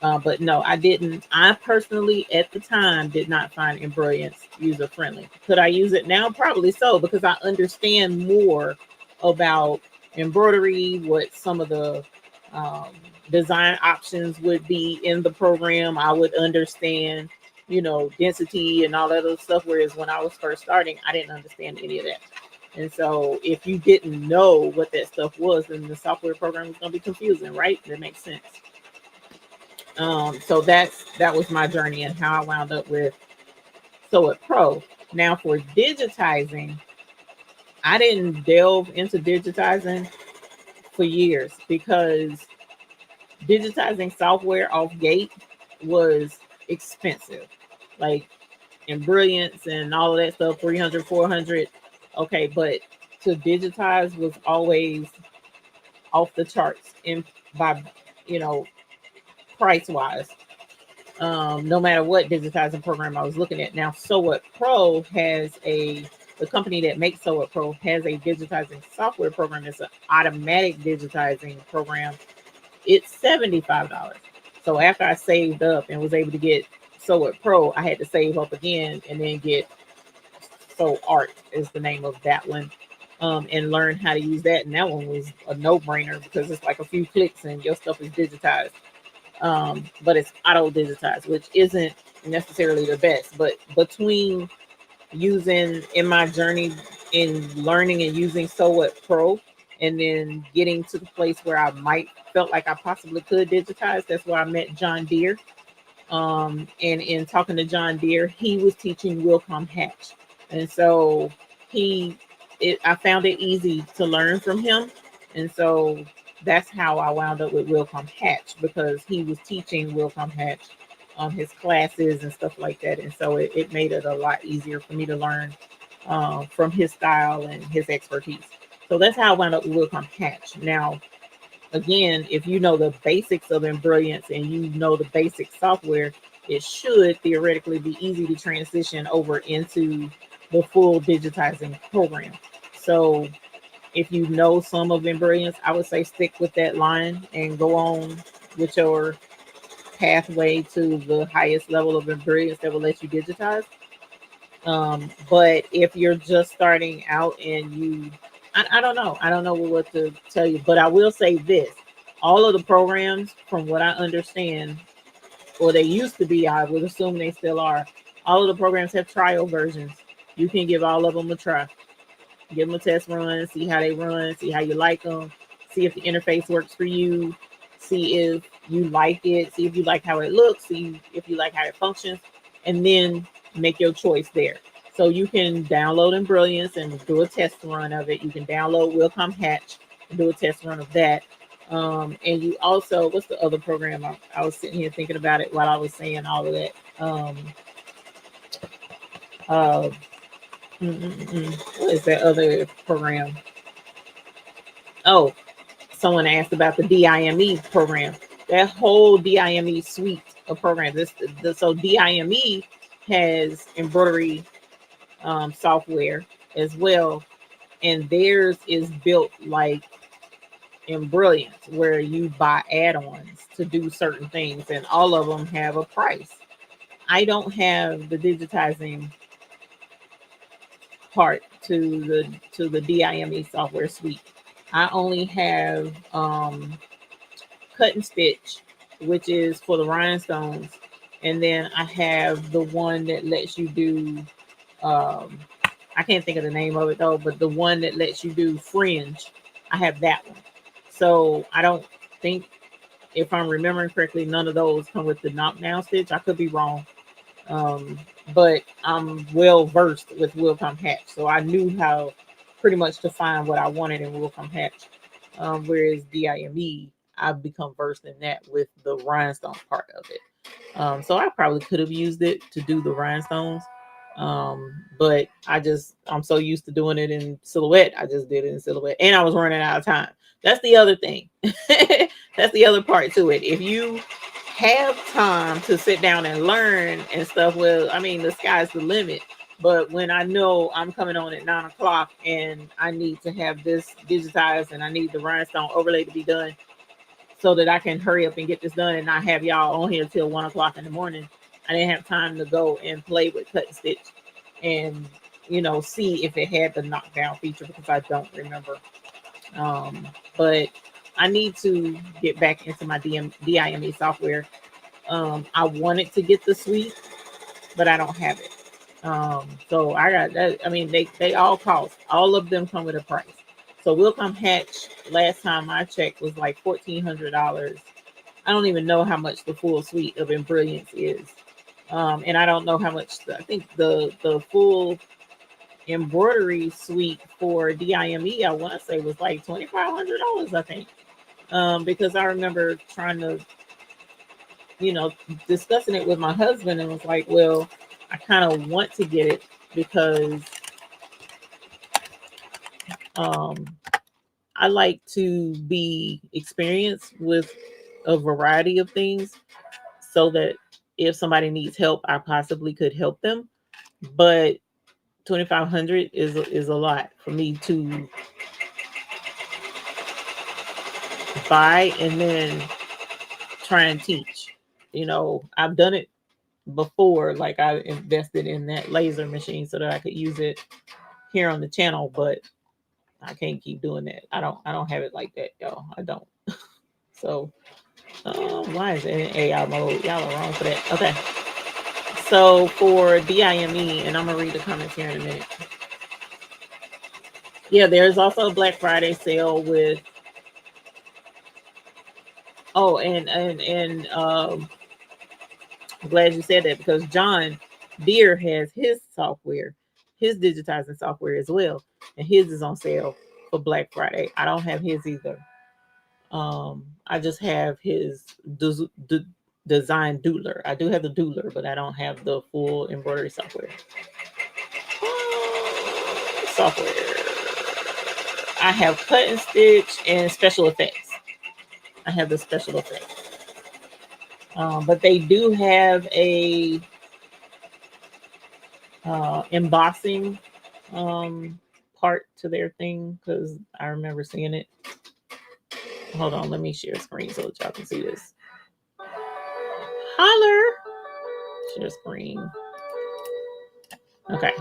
But no, I didn't. I personally, at the time, did not find Embrilliance user friendly. Could I use it now? Probably so, because I understand more about embroidery, what some of the um, design options would be in the program. I would understand, density and all that other stuff. Whereas when I was first starting, I didn't understand any of that. And so if you didn't know what that stuff was, then the software program is going to be confusing, right? That makes sense. So that was my journey and how I wound up with Sew It Pro. Now for digitizing, I didn't delve into digitizing for years because digitizing software off gate was expensive. Like in Brilliance and all of that stuff, 300, 400. Okay, but to digitize was always off the charts in by you know price wise. No matter what digitizing program I was looking at. Now, Sew It Pro has the company that makes Sew It Pro has a digitizing software program. It's an automatic digitizing program. It's $75. So after I saved up and was able to get Sew It Pro, I had to save up again and then get Sew Art is the name of that one. And learn how to use that. And that one was a no-brainer because it's like a few clicks and your stuff is digitized. But it's auto digitized, which isn't necessarily the best. But between using in my journey in learning and using Sew It Pro, and then getting to the place where I might felt like I possibly could digitize, that's where I met John Deere. And in talking to John Deere, he was teaching Wilcom Hatch, and so I found it easy to learn from him, and so that's how I wound up with Wilcom Hatch because he was teaching Wilcom Hatch his classes and stuff like that. And so it made it a lot easier for me to learn from his style and his expertise. So that's how I wound up with Will Come Hatch. Now, again, if you know the basics of Embrilliance and you know the basic software, it should theoretically be easy to transition over into the full digitizing program. So if you know some of Embrilliance, I would say stick with that line and go on with your pathway to the highest level of Embrilliance that will let you digitize. But if you're just starting out and I don't know, I don't know what to tell you, but I will say this: all of the programs, from what I understand, or they used to be, I would assume they still are. All of the programs have trial versions. You can give all of them a try, give them a test run, see how they run, see how you like them, see if the interface works for you, see if you like it, see if you like how it looks, see if you like how it functions, and then make your choice there. So you can download Embrilliance and do a test run of it. You can download Will Come Hatch and do a test run of that. And you also, what's the other program? I was sitting here thinking about it while I was saying all of that. Uh, what is that other program? Oh, someone asked about the DIME program. That whole DIME suite of programs. So DIME has embroidery software as well, and theirs is built like Embrilliance, where you buy add-ons to do certain things, and all of them have a price. I don't have the digitizing part to the DIME software suite. I only have cut and stitch, which is for the rhinestones, and then I have the one that lets you do. Um, I can't think of the name of it though, but the one that lets you do fringe, I have that one. So I don't think, if I'm remembering correctly, none of those come with the knockdown stitch. I could be wrong. Um, but I'm well versed with Will Come Hatch, so I knew how pretty much to find what I wanted in Will Come Hatch. Whereas DIME, I've become versed in that with the rhinestone part of it. So I probably could have used it to do the rhinestones. But I'm so used to doing it in silhouette. I just did it in silhouette, and I was running out of time. That's the other thing. That's the other part to it. If you have time to sit down and learn and stuff, well, I mean, the sky's the limit. But when I know I'm coming on at 9 o'clock and I need to have this digitized and I need the rhinestone overlay to be done so that I can hurry up and get this done and not have y'all on here till 1 o'clock in the morning, I didn't have time to go and play with cut and stitch and, see if it had the knockdown feature, because I don't remember. But I need to get back into my DIME software. I wanted to get the suite, but I don't have it. So I got that. I mean, they all cost. All of them come with a price. So Will Come Hatch, last time I checked, was like $1,400. I don't even know how much the full suite of Embrilliance is. And I don't know how much. I think the full embroidery suite for DIME, I want to say, was like $2,500. I think, because I remember trying to, discussing it with my husband, and was like, well, I kind of want to get it because I like to be experienced with a variety of things, so that if somebody needs help, I possibly could help them. But 2,500 is a lot for me to buy and then try and teach. I've done it before. Like, I invested in that laser machine so that I could use it here on the channel, but I can't keep doing that. I don't have it like that, y'all. I don't. So why is it in AI mode? Y'all are wrong for that. Okay. So for DIME, and I'm gonna read the comments here in a minute. Yeah, there's also a Black Friday sale with I'm glad you said that, because John Deere has his software, his digitizing software as well, and his is on sale for Black Friday. I don't have his either. I just have his Design doodler. I do have the doodler, but I don't have the full embroidery software. Software. I have cut and stitch and special effects. I have the special effects. But they do have a embossing part to their thing, because I remember seeing it. Hold on, let me share screen so that y'all can see this. Holler. Share screen. Okay.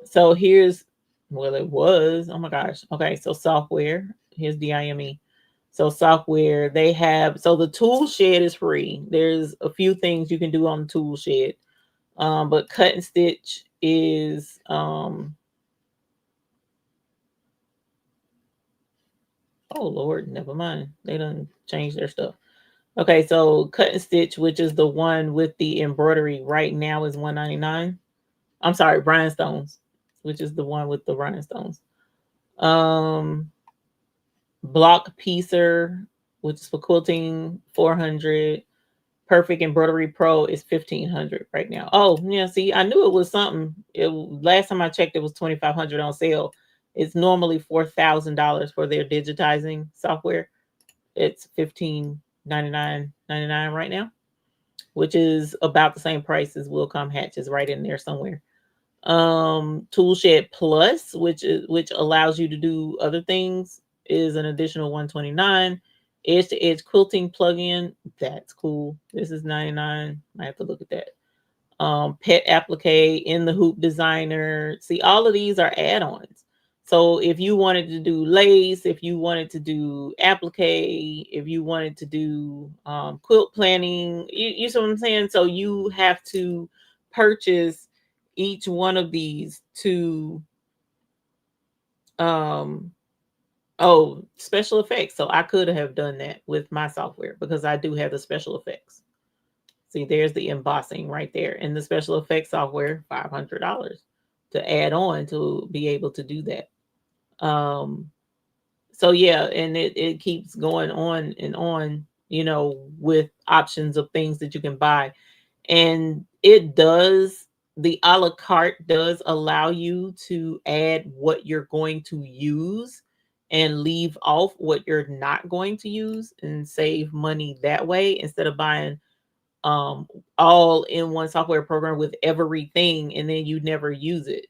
So here's, well, it was, oh my gosh. Okay, so software. Here's DIME. So software, they have, so the tool shed is free. There's a few things you can do on the tool shed. But cut and stitch is oh Lord, never mind. They done changed their stuff. Okay, so cut and stitch, which is the one with the embroidery right now, is $199. I'm sorry, rhinestones, which is the one with the rhinestones. Block piecer, which is for quilting, $400. Perfect Embroidery Pro is $1,500 right now. Oh, yeah, see, I knew it was something. Last time I checked, it was $2,500 on sale. It's normally $4,000 for their digitizing software. It's $1,599.99 right now, which is about the same price as Will Come Hatches, right in there somewhere. Toolshed Plus, which allows you to do other things, is an additional $129. Edge to edge quilting plugin, that's cool. This is $99. I have to look at that. Pet applique, in the hoop designer. See, all of these are add-ons. So if you wanted to do lace, if you wanted to do applique, if you wanted to do quilt planning, you see what I'm saying? So you have to purchase each one of these to oh, special effects. So I could have done that with my software because I do have the special effects. See, there's the embossing right there. And the special effects software, $500 to add on to be able to do that. So yeah, and it keeps going on and on, with options of things that you can buy. And the a la carte does allow you to add what you're going to use and leave off what you're not going to use and save money that way, instead of buying all in one software program with everything and then you never use it.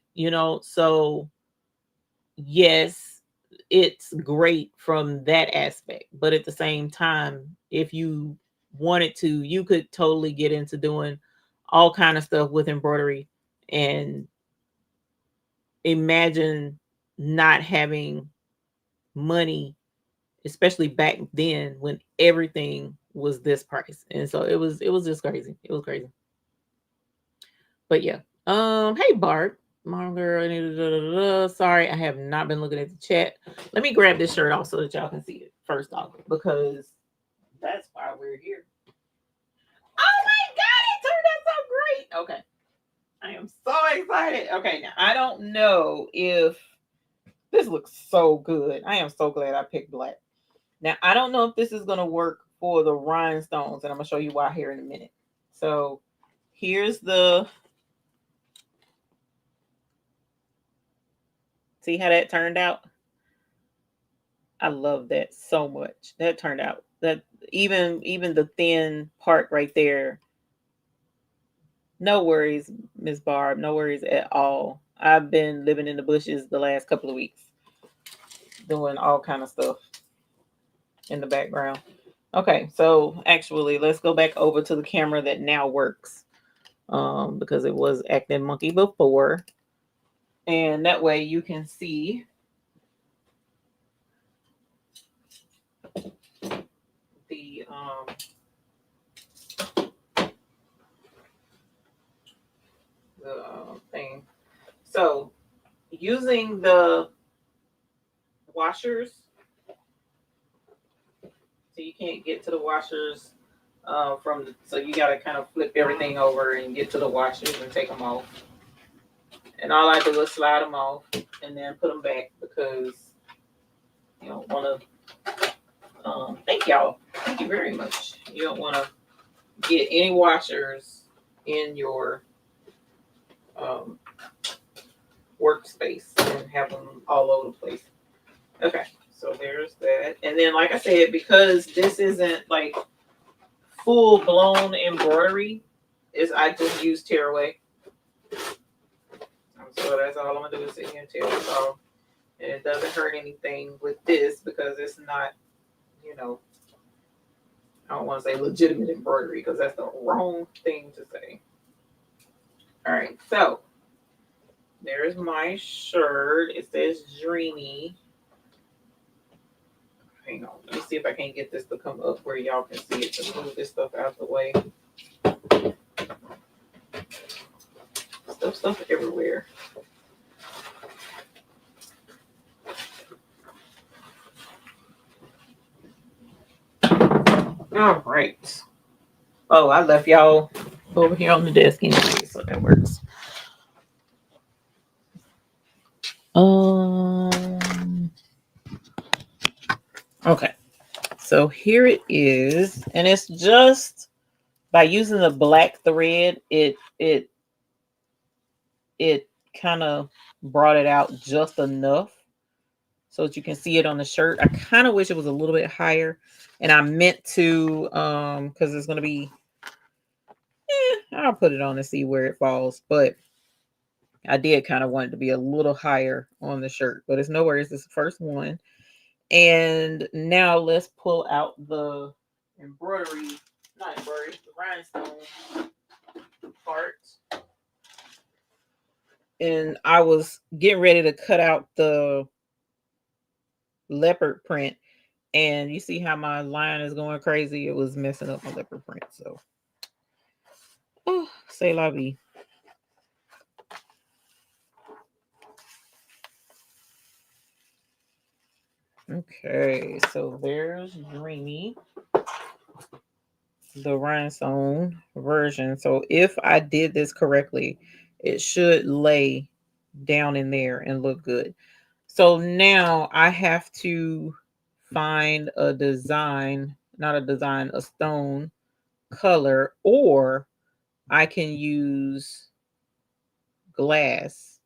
So yes, it's great from that aspect, but at the same time, if you wanted to, you could totally get into doing all kind of stuff with embroidery. And imagine not having money, especially back then when everything was this price. And so it was just crazy. It was crazy. But yeah. Hey Bart. My girl, sorry, I have not been looking at the chat. Let me grab this shirt off so that y'all can see it first off, because that's why we're here. Oh my god, it turned out so great. Okay. I am so excited. Okay, now I don't know if this looks so good. I am so glad I picked black. Now I don't know if this is gonna work for the rhinestones, and I'm gonna show you why here in a minute. So here's the, see how that turned out? I love that so much. That turned out, that even the thin part right there. No worries, Miss Barb. No worries at all. I've been living in the bushes the last couple of weeks, doing all kind of stuff in the background. Okay, so actually, let's go back over to the camera that now works, because it was acting monkey before, and that way you can see the thing. So using the washers, so you can't get to the washers so you got to kind of flip everything over and get to the washers and take them off. And all I do is slide them off and then put them back, because you don't want to. Thank y'all. Thank you very much. You don't want to get any washers in your workspace and have them all over the place. Okay, so there's that. And then, like I said, because this isn't like full blown embroidery, is I just use tearaway. So that's all I'm gonna do is sit here and tear this off. And it doesn't hurt anything with this because it's not, you know, I don't want to say legitimate embroidery because that's the wrong thing to say. All right, so there's my shirt. It says dreamy. Hang on, let me see if I can get this to come up where y'all can see it to move this stuff out the way. Stuff everywhere. All right. Oh, I left y'all over here on the desk anyway, so that works. Okay. So here it is, and it's just by using the black thread, it kind of brought it out just enough so that you can see it on the shirt. I kind of wish it was a little bit higher, and I meant to because it's going to be I'll put it on and see where it falls, but I did kind of want it to be a little higher on the shirt, but it's no worries. It's the first one. And now let's pull out the embroidery, not embroidery, the rhinestone part. And I was getting ready to cut out the leopard print, and you see how my line is going crazy. It was messing up my leopard print. So, oh, say la vie. Okay, so there's Dreamy, the rhinestone version. So if I did this correctly, it should lay down in there and look good. So now I have to find a design, not a design, a stone color, or I can use glass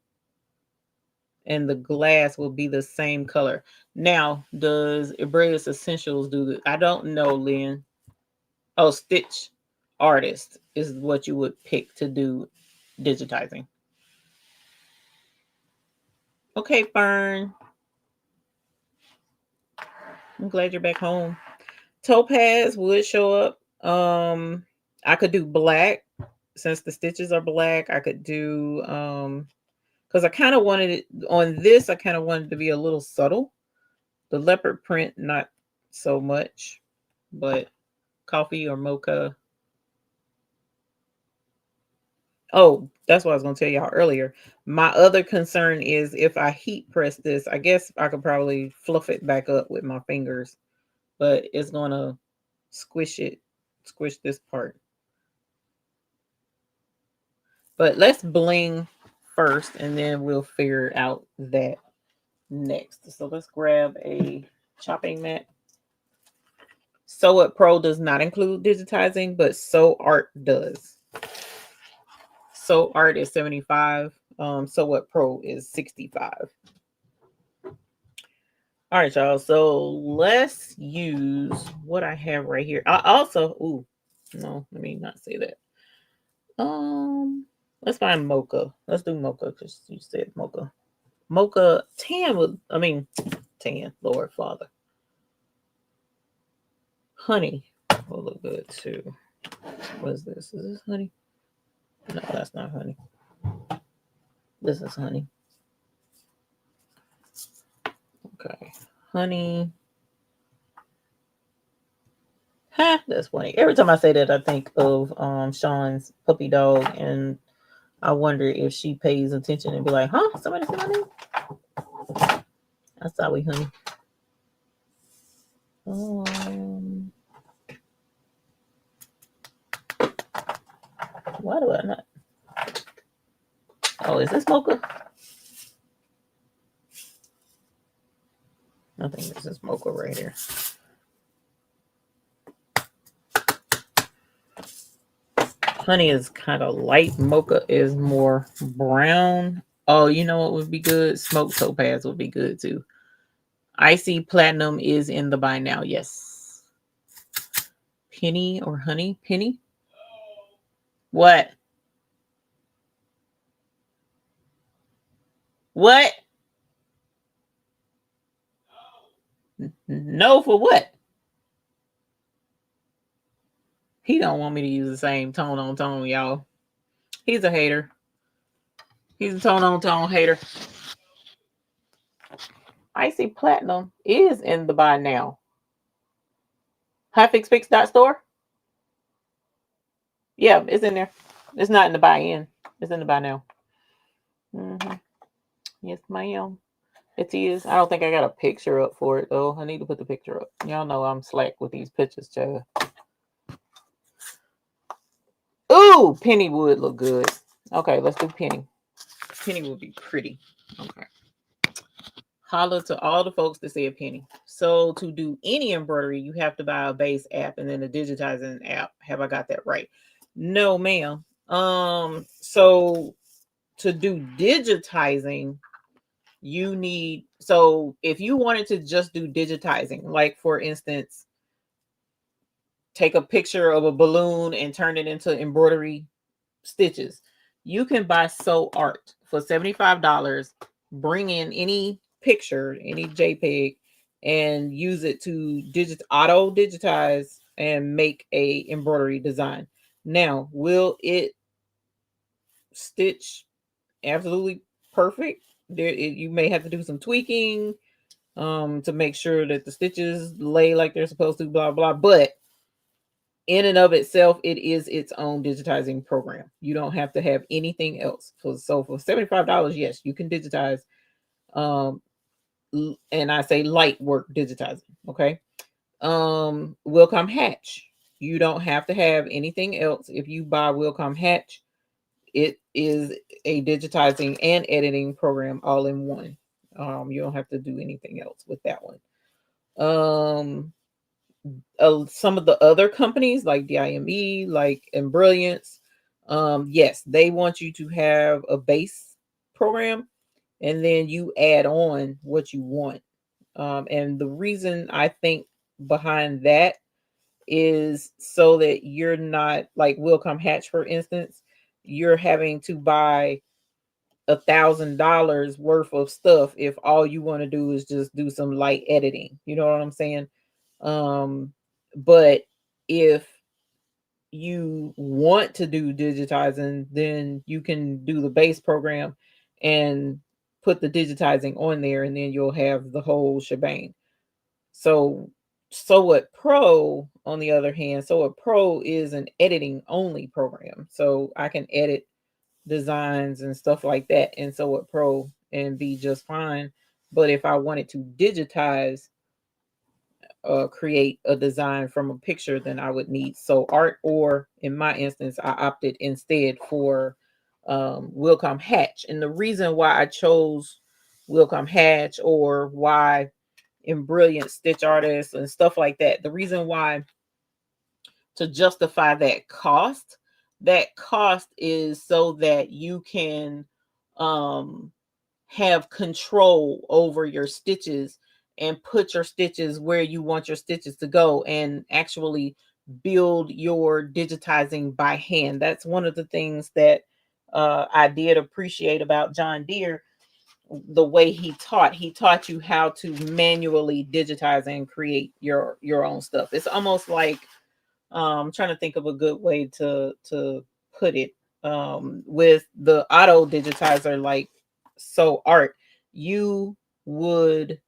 and the glass will be the same color. Now, does Embroidery Essentials do that? I don't know, Lynn. Oh, Stitch Artist is what you would pick to do digitizing. Okay, Fern. I'm glad you're back home. Topaz would show up. I could do black since the stitches are black. I could do because I kind of wanted it on this, I kind of wanted to be a little subtle. The leopard print, not so much, but coffee or mocha. Oh, that's what I was going to tell y'all earlier. My other concern is if I heat press this, I guess I could probably fluff it back up with my fingers, but it's going to squish this part. But let's bling first, and then we'll figure out that next. So let's grab a chopping mat. Sew It Pro does not include digitizing, but Sew Art does. Sew Art is 75. Sew It Pro is 65. All right, y'all. So let's use what I have right here. I also, no, let me not say that. Let's find mocha. Let's do mocha because you said mocha. Mocha tan tan, Lord Father. Honey will look good too. What is this? Is this honey? No, that's not honey. This is honey. Okay. Honey. Ha, that's funny. Every time I say that, I think of Sean's puppy dog, and I wonder if she pays attention and be like, huh? Somebody say my name? That's how we honey. Why do I not? Oh, is this mocha? I think this is mocha right here. Honey is kind of light. Mocha is more brown. Oh, you know what would be good? Smoked topaz would be good too. Icy platinum is in the buy now. Yes. Penny or honey? Penny? What? What? No for what? He don't want me to use the same tone on tone, y'all. He's a hater. He's a tone on tone hater. Icy platinum is in the buy now. Hotfix.store? Yeah, it's in there. It's not in the buy in. It's in the buy now. Mm-hmm. Yes, ma'am. It is. I don't think I got a picture up for it though. I need to put the picture up. Y'all know I'm slack with these pictures, child. Ooh, Penny would look good. Okay, let's do Penny. Penny would be pretty. Okay. Holla to all the folks that say a penny. So to do any embroidery, you have to buy a base app and then a digitizing app. Have I got that right? No, ma'am. So to do digitizing, you need, so if you wanted to just do digitizing, like for instance, take a picture of a balloon and turn it into embroidery stitches, you can buy Sew Art for $75. Bring in any picture, any JPEG, and use it to auto digitize and make a embroidery design. Now, will it stitch absolutely perfect? You may have to do some tweaking to make sure that the stitches lay like they're supposed to, blah blah. But in and of itself, it is its own digitizing program. You don't have to have anything else. So for $75, yes, you can digitize. And I say light work digitizing. Okay. Wilcom Hatch. You don't have to have anything else. If you buy Wilcom Hatch, it is a digitizing and editing program all in one. You don't have to do anything else with that one. Some of the other companies like DIME, like Embrilliance, yes, they want you to have a base program and then you add on what you want. And the reason I think behind that is so that you're not like Wilcom Hatch, for instance, you're having to buy $1,000 worth of stuff if all you want to do is just do some light editing. You know what I'm saying? But if you want to do digitizing, then you can do the base program and put the digitizing on there, and then you'll have the whole shebang. So Sew What Pro, on the other hand, Sew What Pro is an editing only program. So I can edit designs and stuff like that in Sew What Pro and be just fine. But if I wanted to digitize, create a design from a picture, then I would need Sew Art, or in my instance, I opted instead for Wilcom Hatch. And the reason why I chose Wilcom Hatch, or why Embrilliant Stitch Artists and stuff like that, the reason why, to justify that cost is so that you can have control over your stitches and put your stitches where you want your stitches to go and actually build your digitizing by hand. That's one of the things that I did appreciate about John Deere. The way he taught you how to manually digitize and create your own stuff. It's almost like I'm trying to think of a good way to put it. With the auto digitizer like Sew Art, you would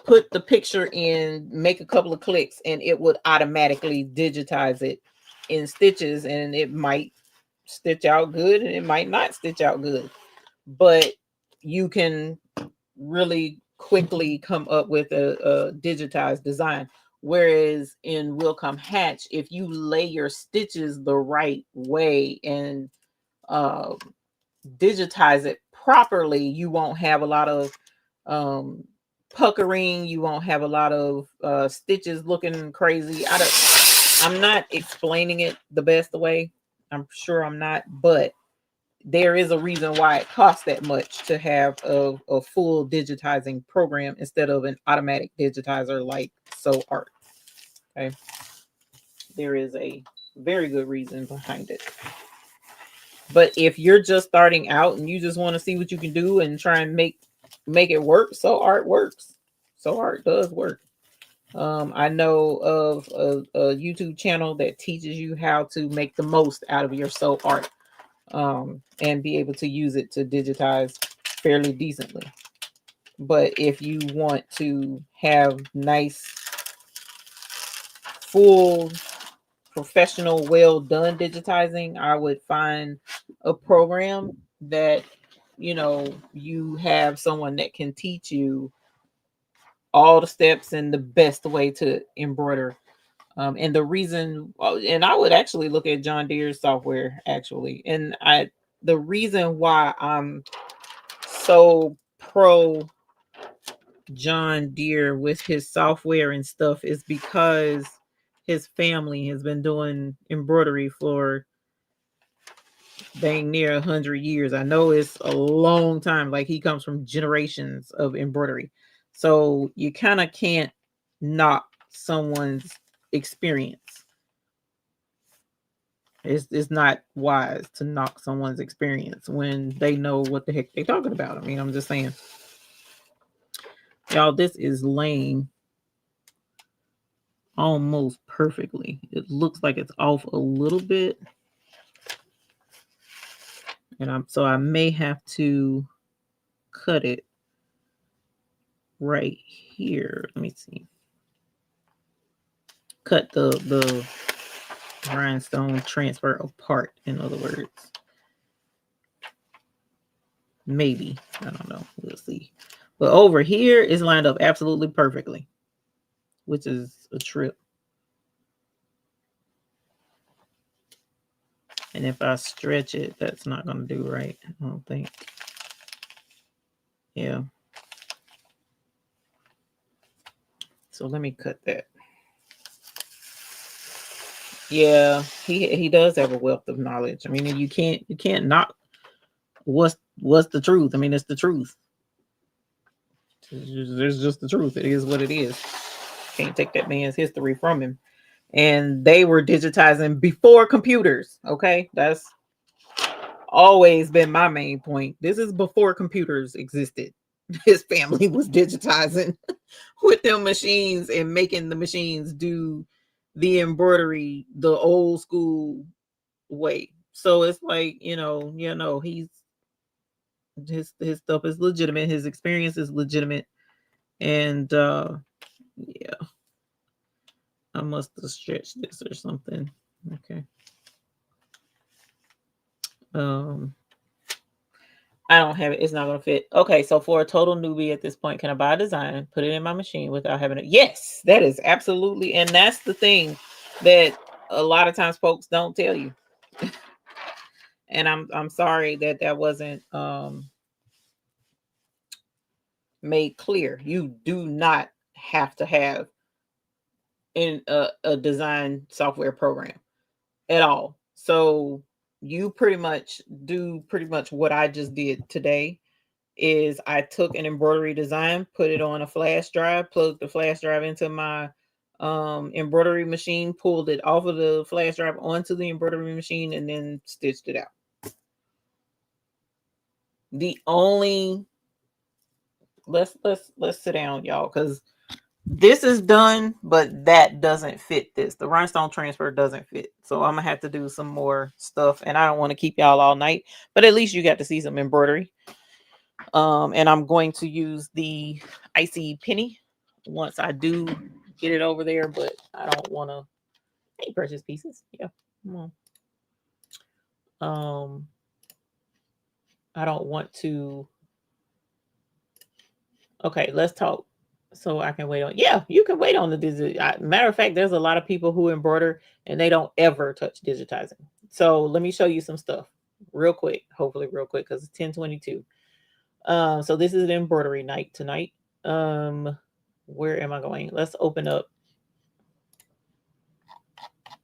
put the picture in, make a couple of clicks, and it would automatically digitize it in stitches, and it might stitch out good and it might not stitch out good, but you can really quickly come up with a digitized design. Whereas in Wilcom Hatch, if you lay your stitches the right way and digitize it properly, you won't have a lot of puckering. You won't have a lot of stitches looking crazy. I'm not explaining it the best way, I'm sure I'm not, but there is a reason why it costs that much to have a full digitizing program instead of an automatic digitizer like So Art. Okay. There is a very good reason behind it. But if you're just starting out and you just want to see what you can do and try and make it work, So Art works. So Art does work. I know of a YouTube channel that teaches you how to make the most out of your So Art, and be able to use it to digitize fairly decently. But if you want to have nice, full, professional, well done digitizing, I would find a program that, you have someone that can teach you all the steps and the best way to embroider. And the reason, and I would actually look at John Deere's software actually, and the reason why I'm so pro John Deere with his software and stuff is because his family has been doing embroidery for dang near 100 years. I know it's a long time. Like he comes from generations of embroidery, so you kind of can't knock someone's experience. It's not wise to knock someone's experience when they know what the heck they're talking about. I mean, I'm just saying, y'all, this is laying almost perfectly. It looks like it's off a little bit, and I may have to cut it right here. Let me see. Cut the rhinestone transfer apart, in other words. Maybe. I don't know. We'll see. But over here is lined up absolutely perfectly, which is a trip. And if I stretch it, that's not going to do right, I don't think. Yeah. So let me cut that. Yeah, he does have a wealth of knowledge. I mean, you can't knock what's the truth. I mean, it's the truth. It's just the truth. It is what it is. Can't take that man's history from him. And they were digitizing before computers. Okay, that's always been my main point. This is before computers existed. His family was digitizing with them machines and making the machines do the embroidery the old school way. So it's like, he's his stuff is legitimate, his experience is legitimate, and yeah, I must have stretched this or something. Okay. I don't have it. It's not going to fit. Okay, so for a total newbie at this point, can I buy a design, put it in my machine without having it? Yes, that is absolutely. And that's the thing that a lot of times folks don't tell you. And I'm sorry that wasn't made clear. You do not have to have in a design software program at all. So you pretty much do what I just did today. Is I took an embroidery design, put it on a flash drive, plugged the flash drive into my embroidery machine, pulled it off of the flash drive onto the embroidery machine, and then stitched it out. The only let's sit down, y'all, because this is done, but that doesn't fit this. The rhinestone transfer doesn't fit. So I'm gonna have to do some more stuff, and I don't want to keep y'all all night, but at least you got to see some embroidery. And I'm going to use the icy penny once I do get it over there, but I don't want to. Hey, precious pieces. Yeah. Come on. I don't want to. Okay, let's talk. So I can wait on. Yeah, you can wait on the matter of fact, there's a lot of people who embroider and they don't ever touch digitizing. So let me show you some stuff real quick. Hopefully, real quick because it's 10:22. So this is an embroidery night tonight. Where am I going? Let's open up.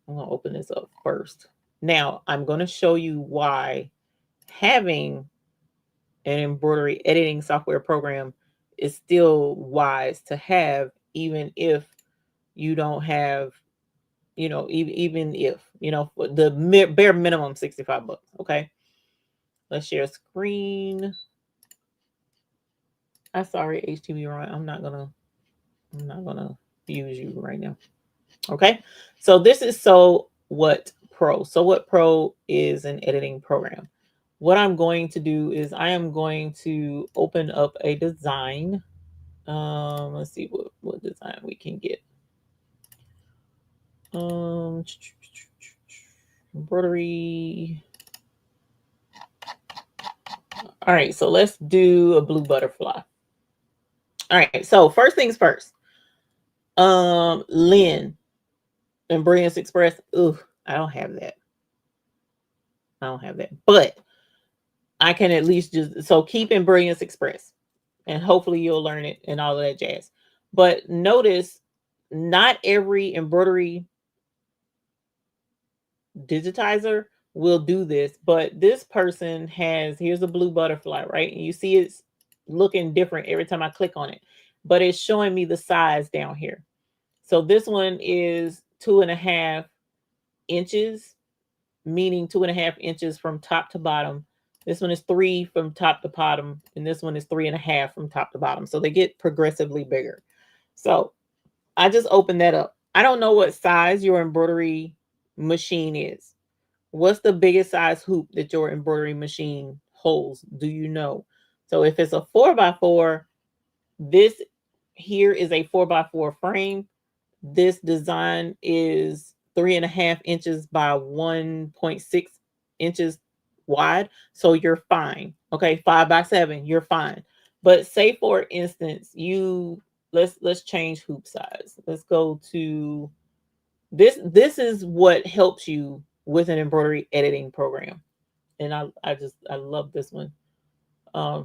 I'm gonna open this up first. Now, I'm going to show you why having an embroidery editing software program is still wise to have, even if you don't have, you know, even if, you know, for the bare minimum $65. Okay. Let's share screen. I'm sorry, HTV Ryan. I'm not gonna use you right now. Okay. So this is So What Pro. So What Pro is an editing program. What I'm going to do is I am going to open up a design. Let's see what design we can get. Embroidery. All right, so let's do a blue butterfly. All right, so first things first. Lynn and Brilliance Express. Ooh, I don't have that. I don't have that. But I can at least just so keep in Brilliance Express. And hopefully you'll learn it and all of that jazz. But notice not every embroidery digitizer will do this, but this person has, here's a blue butterfly, right? And you see it's looking different every time I click on it, but it's showing me the size down here. So this one is 2.5 inches, meaning 2.5 inches from top to bottom. This one is 3 from top to bottom, and this one is 3.5 from top to bottom. So they get progressively bigger. So I just opened that up. I don't know what size your embroidery machine is. What's the biggest size hoop that your embroidery machine holds? Do you know? So if it's a 4x4, this here is a 4x4 frame. This design is 3.5 inches by 1.6 inches wide. So you're fine. Okay, 5x7, you're fine. But say for instance, let's change hoop size. Let's go to this. This is what helps you with an embroidery editing program. And I love this one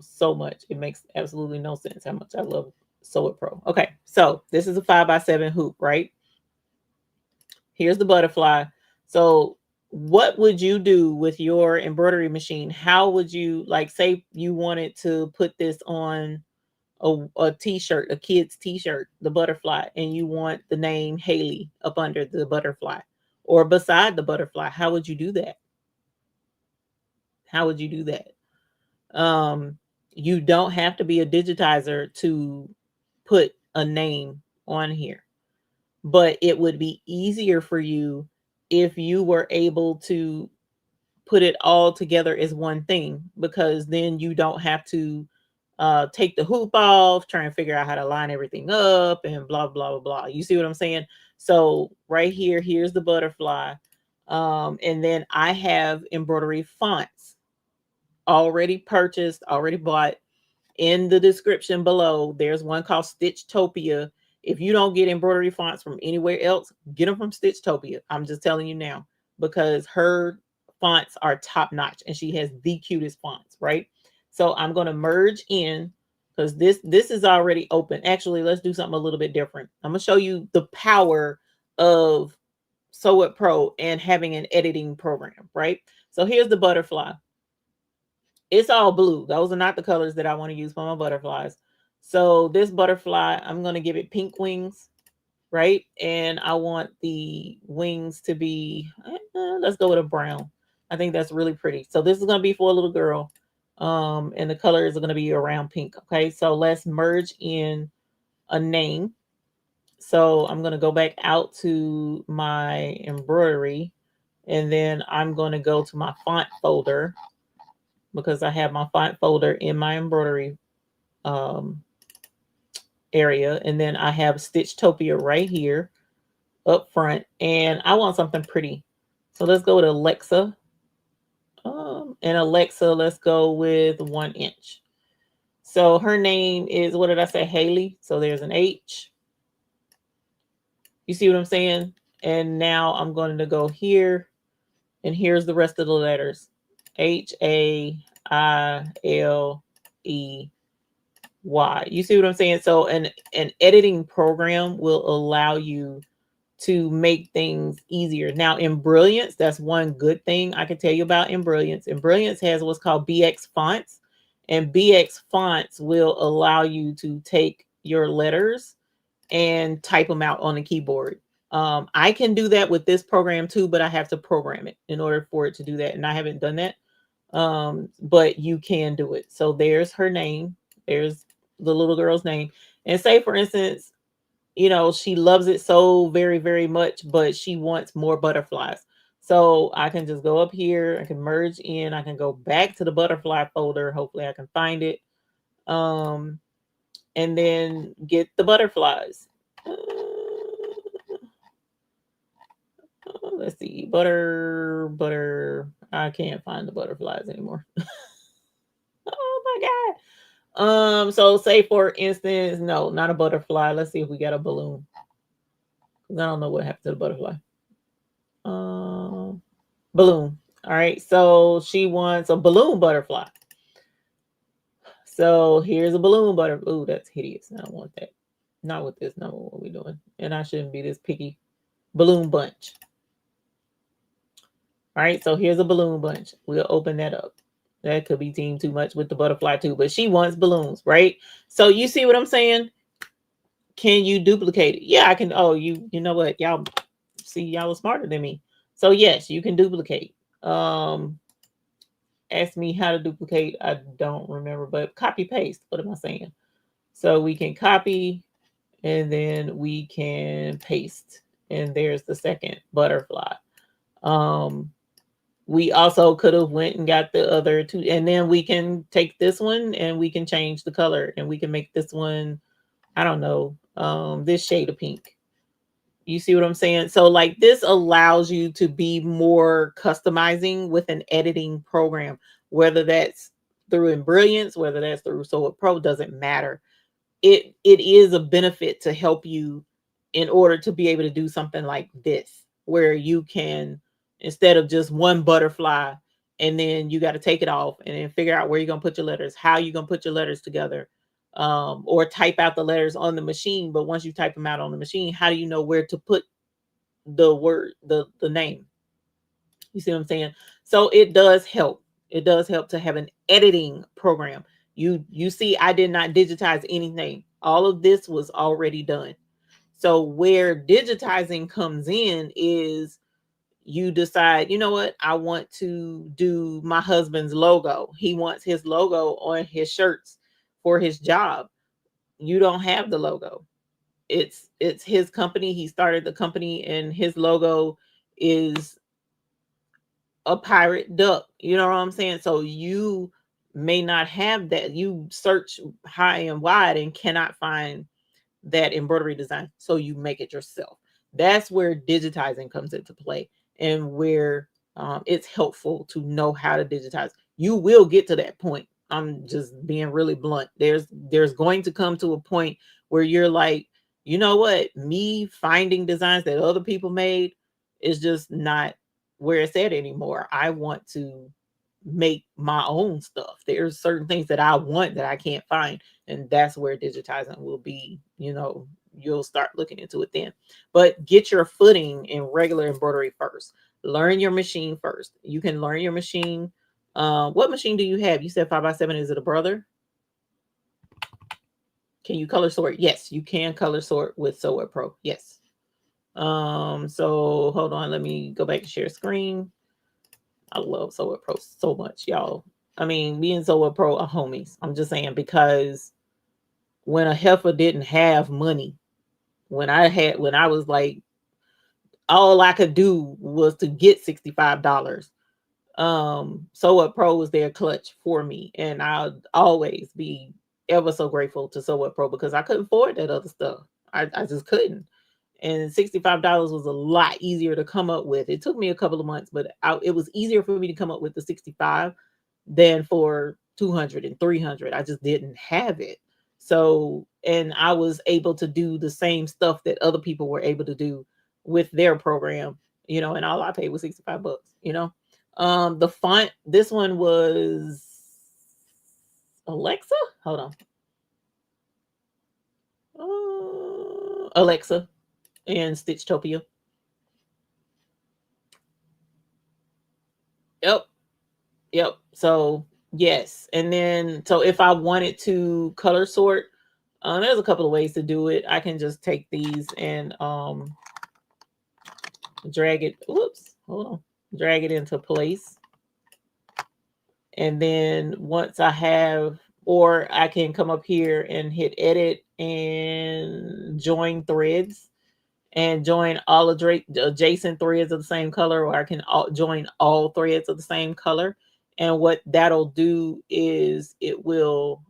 so much. It makes absolutely no sense how much I love Sew It Pro. Okay, so this is a 5x7 hoop, right? Here's the butterfly. So what would you do with your embroidery machine? How would you, like, say you wanted to put this on a t-shirt, a kid's t-shirt, the butterfly, and you want the name Haley up under the butterfly or beside the butterfly? How would you do that? How would you do that? You don't have to be a digitizer to put a name on here, but it would be easier for you if you were able to put it all together as one thing, because then you don't have to take the hoop off, try and figure out how to line everything up and blah, blah, blah, blah. You see what I'm saying? So right here, here's the butterfly. And then I have embroidery fonts already purchased, already bought. In the description below, there's one called Stitchtopia. If you don't get embroidery fonts from anywhere else, get them from Stitchtopia. I'm just telling you now, because her fonts are top notch and she has the cutest fonts, right? So I'm going to merge in, because this is already open. Actually, let's do something a little bit different. I'm going to show you the power of Sew It Pro and having an editing program, right? So here's the butterfly. It's all blue. Those are not the colors that I want to use for my butterflies. So this butterfly, I'm going to give it pink wings, right? And I want the wings to be, let's go with a brown. I think that's really pretty. So this is going to be for a little girl. And the colors are going to be around pink. Okay, so let's merge in a name. So I'm going to go back out to my embroidery, and then I'm going to go to my font folder, because I have my font folder in my embroidery area. And then I have Stitchtopia right here up front. And I want something pretty. So let's go with Alexa. And Alexa, let's go with 1 inch. So her name is, what did I say? Haley. So there's an H. You see what I'm saying? And now I'm going to go here. And here's the rest of the letters. HAILE. Why? You see what I'm saying? So an editing program will allow you to make things easier. Now in Brilliance, that's one good thing I can tell you about in Brilliance. And Brilliance has what's called BX fonts, and BX fonts will allow you to take your letters and type them out on the keyboard. I can do that with this program too, but I have to program it in order for it to do that. And I haven't done that. But you can do it. So there's her name. There's the little girl's name. And say, for instance, you know, she loves it so very, very much, but she wants more butterflies. So I can just go up here. I can merge in. I can go back to the butterfly folder. Hopefully I can find it. And then get the butterflies. Let's see, butter. I can't find the butterflies anymore. Oh my God. So say for instance, no, not a butterfly. Let's see if we got a balloon. I don't know what happened to the butterfly. Balloon. All right. So she wants a balloon butterfly. So here's a balloon butterfly. Ooh, that's hideous. I don't want that. Not with this. Not what we're doing. And I shouldn't be this picky. Balloon bunch. All right. So here's a balloon bunch. We'll open that up. That could be teamed too much with the butterfly too, but she wants balloons, right? So you see what I'm saying? Can you duplicate it? Yeah, I can. Oh, you know what? Y'all see, y'all are smarter than me. So yes, you can duplicate. Ask me how to duplicate. I don't remember, but copy paste. What am I saying? So we can copy and then we can paste. And there's the second butterfly. We also could have went and got the other two, and then we can take this one and we can change the color and we can make this one, I don't know, this shade of pink. You see what I'm saying? So like this allows you to be more customizing with an editing program, whether that's through Brilliance, whether that's through Sew It Pro, doesn't matter. It is a benefit to help you in order to be able to do something like this, where you can, instead of just one butterfly and then you got to take it off and then figure out where you're going to put your letters, how you're going to put your letters together, or type out the letters on the machine. But once you type them out on the machine, how do you know where to put the word, the name? You see what I'm saying? So it does help. It does help to have an editing program. You see, I did not digitize anything. All of this was already done. So where digitizing comes in is you decide, you know what, I want to do my husband's logo. He wants his logo on his shirts for his job. You don't have the logo. It's his company. He started the company and his logo is a pirate duck. You know what I'm saying? So you may not have that. You search high and wide and cannot find that embroidery design. So you make it yourself. That's where digitizing comes into play and where it's helpful to know how to digitize. You will get to that point. I'm just being really blunt. There's going to come to a point where you're like, you know what? Me finding designs that other people made is just not where it's at anymore. I want to make my own stuff. There's certain things that I want that I can't find, and that's where digitizing will be. You know, you'll start looking into it then. But get your footing in regular embroidery first. Learn your machine first. You can learn your machine. What machine do you have? You said 5x7. Is it a brother? Can you color sort? Yes, you can color sort with Sew It Pro. Yes. So hold on, let me go back to share screen. I love Sew It Pro so much, y'all. I mean, me and Sew It Pro are homies. I'm just saying, because when a heifer didn't have money, when I was like, all I could do was to get $65. Sew It Pro was their clutch for me, and I'll always be ever so grateful to Sew It Pro because I couldn't afford that other stuff. I just couldn't. And $65 was a lot easier to come up with. It took me a couple of months, but it was easier for me to come up with the 65 than for 200 and 300. I just didn't have it. So, and I was able to do the same stuff that other people were able to do with their program, you know, and all I paid was $65, you know. The font, this one was Alexa. Hold on. Alexa. in Stitchtopia. Yep. Yep. So yes. And then so if I wanted to color sort, there's a couple of ways to do it. I can just take these and drag it. Whoops. Hold on. Drag it into place. And then once I have, or I can come up here and hit edit and join threads and join all adjacent threads of the same color, or I can join all threads of the same color. And what that'll do is it will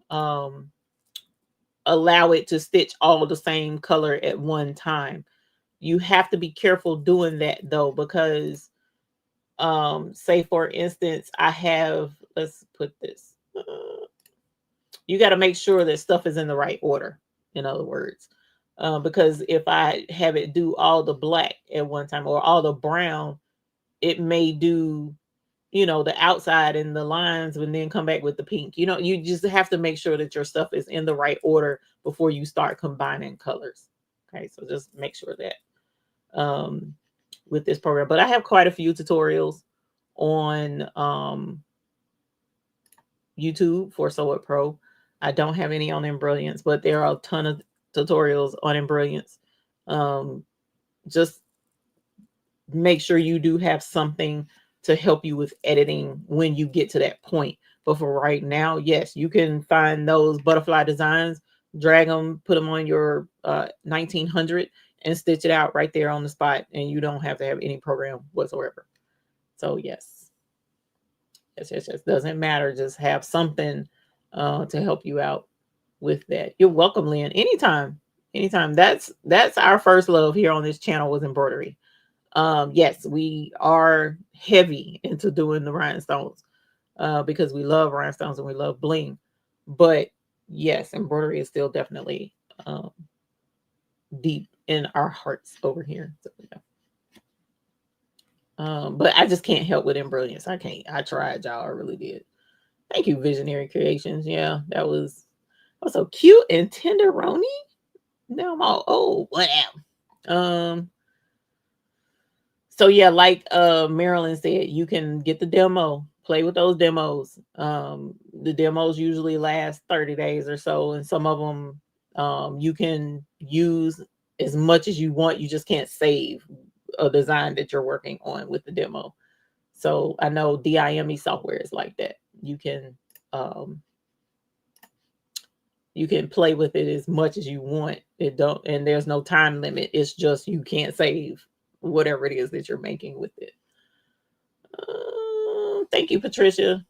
allow it to stitch all the same color at one time. You have to be careful doing that though, because say for instance, I have, let's put this, you got to make sure that stuff is in the right order, in other words. Because if I have it do all the black at one time or all the brown, it may do, the outside and the lines and then come back with the pink. You just have to make sure that your stuff is in the right order before you start combining colors. Okay, so just make sure that with this program. But I have quite a few tutorials on YouTube for Sew It Pro. I don't have any on Embrilliance, but there are a ton of tutorials on Embrilliance. Just make sure you do have something to help you with editing when you get to that point. But for right now, yes, you can find those butterfly designs, drag them, put them on your 1900 and stitch it out right there on the spot. And you don't have to have any program whatsoever. So yes. Yes. Doesn't matter. Just have something to help you out with that. You're welcome, Lynn. Anytime. That's our first love here on this channel was embroidery. Yes, we are heavy into doing the rhinestones because we love rhinestones and we love bling. But yes, embroidery is still definitely deep in our hearts over here. So, yeah. But I just can't help with Embrilliance. I can't. I tried, y'all. I really did. Thank you, Visionary Creations. Yeah, that was so cute and tenderoni. Now I'm all old. Whatever. So yeah, like Marilyn said, you can get the demo, play with those demos. The demos usually last 30 days or so, and some of them you can use as much as you want. You just can't save a design that you're working on with the demo. So I know DIME software is like that. You can play with it as much as you want. And there's no time limit. It's just you can't save whatever it is that you're making with it. Thank you, Patricia.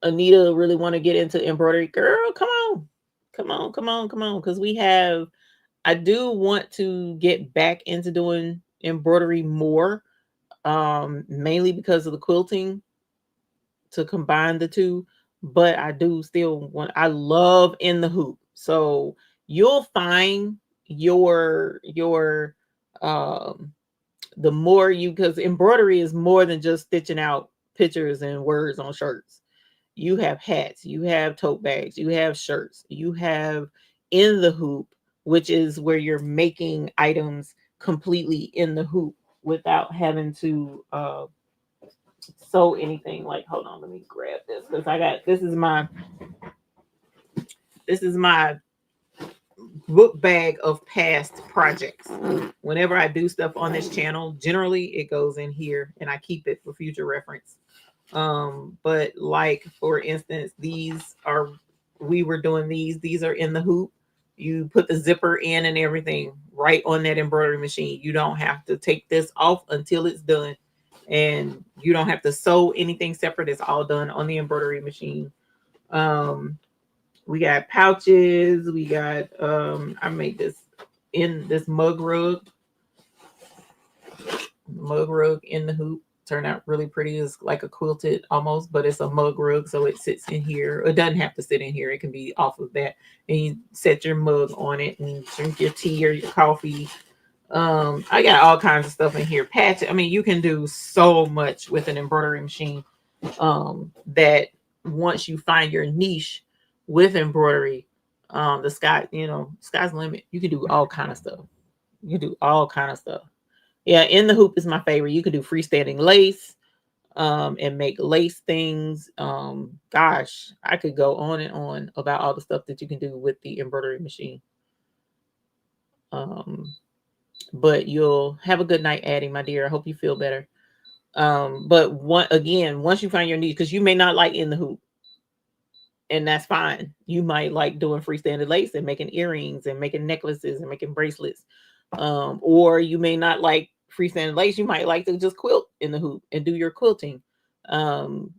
Anita really want to get into embroidery. Girl, come on. Because I do want to get back into doing embroidery more. Mainly because of the quilting, to combine the two. But I do still I love in the hoop. So you'll find your the more because embroidery is more than just stitching out pictures and words on shirts. You have hats, you have tote bags, you have shirts, you have in the hoop, which is where you're making items completely in the hoop without having to sew anything. Like, hold on, let me grab this because this is my book bag of past projects. Whenever I do stuff on this channel, generally it goes in here and I keep it for future reference. But like for instance, we were doing these are in the hoop. You put the zipper in and everything right on that embroidery machine. You don't have to take this off until it's done, and you don't have to sew anything separate. It's all done on the embroidery machine. We got pouches. We got I made this in this mug rug in the hoop. Turned out really pretty. It's like a quilted almost, but it's a mug rug, so it sits in here. It doesn't have to sit in here. It can be off of that, and you set your mug on it and drink your tea or your coffee. I got all kinds of stuff in here. Patch. I mean, you can do so much with an embroidery machine. That once you find your niche with embroidery, the sky's the limit. You can do all kind of stuff. You do all kind of stuff. Yeah, in the hoop is my favorite. You can do freestanding lace, and make lace things. Gosh, I could go on and on about all the stuff that you can do with the embroidery machine. Um, but you'll have a good night, Addie, my dear. I hope you feel better. But once you find your niche, because you may not like in the hoop, and that's fine. You might like doing freestanding lace and making earrings and making necklaces and making bracelets. Or you may not like freestanding lace. You might like to just quilt in the hoop and do your quilting. Um,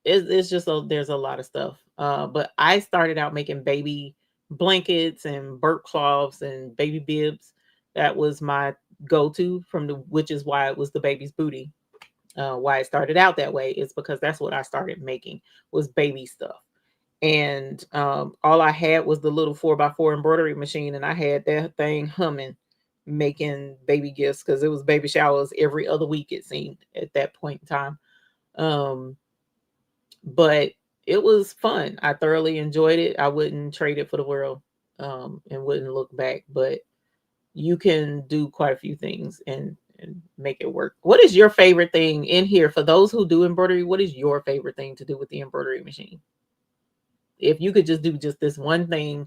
it's just there's a lot of stuff. But I started out making baby blankets and burp cloths and baby bibs. That was my go-to which is why it was the baby's booty. Why it started out that way is because that's what I started making, was baby stuff. And all I had was the little 4x4 embroidery machine, and I had that thing humming, making baby gifts, because it was baby showers every other week, it seemed, at that point in time. But it was fun. I thoroughly enjoyed it. I wouldn't trade it for the world, and wouldn't look back. But you can do quite a few things and make it work. What is your favorite thing in here for those who do embroidery? What is your favorite thing to do with the embroidery machine? If you could just do just this one thing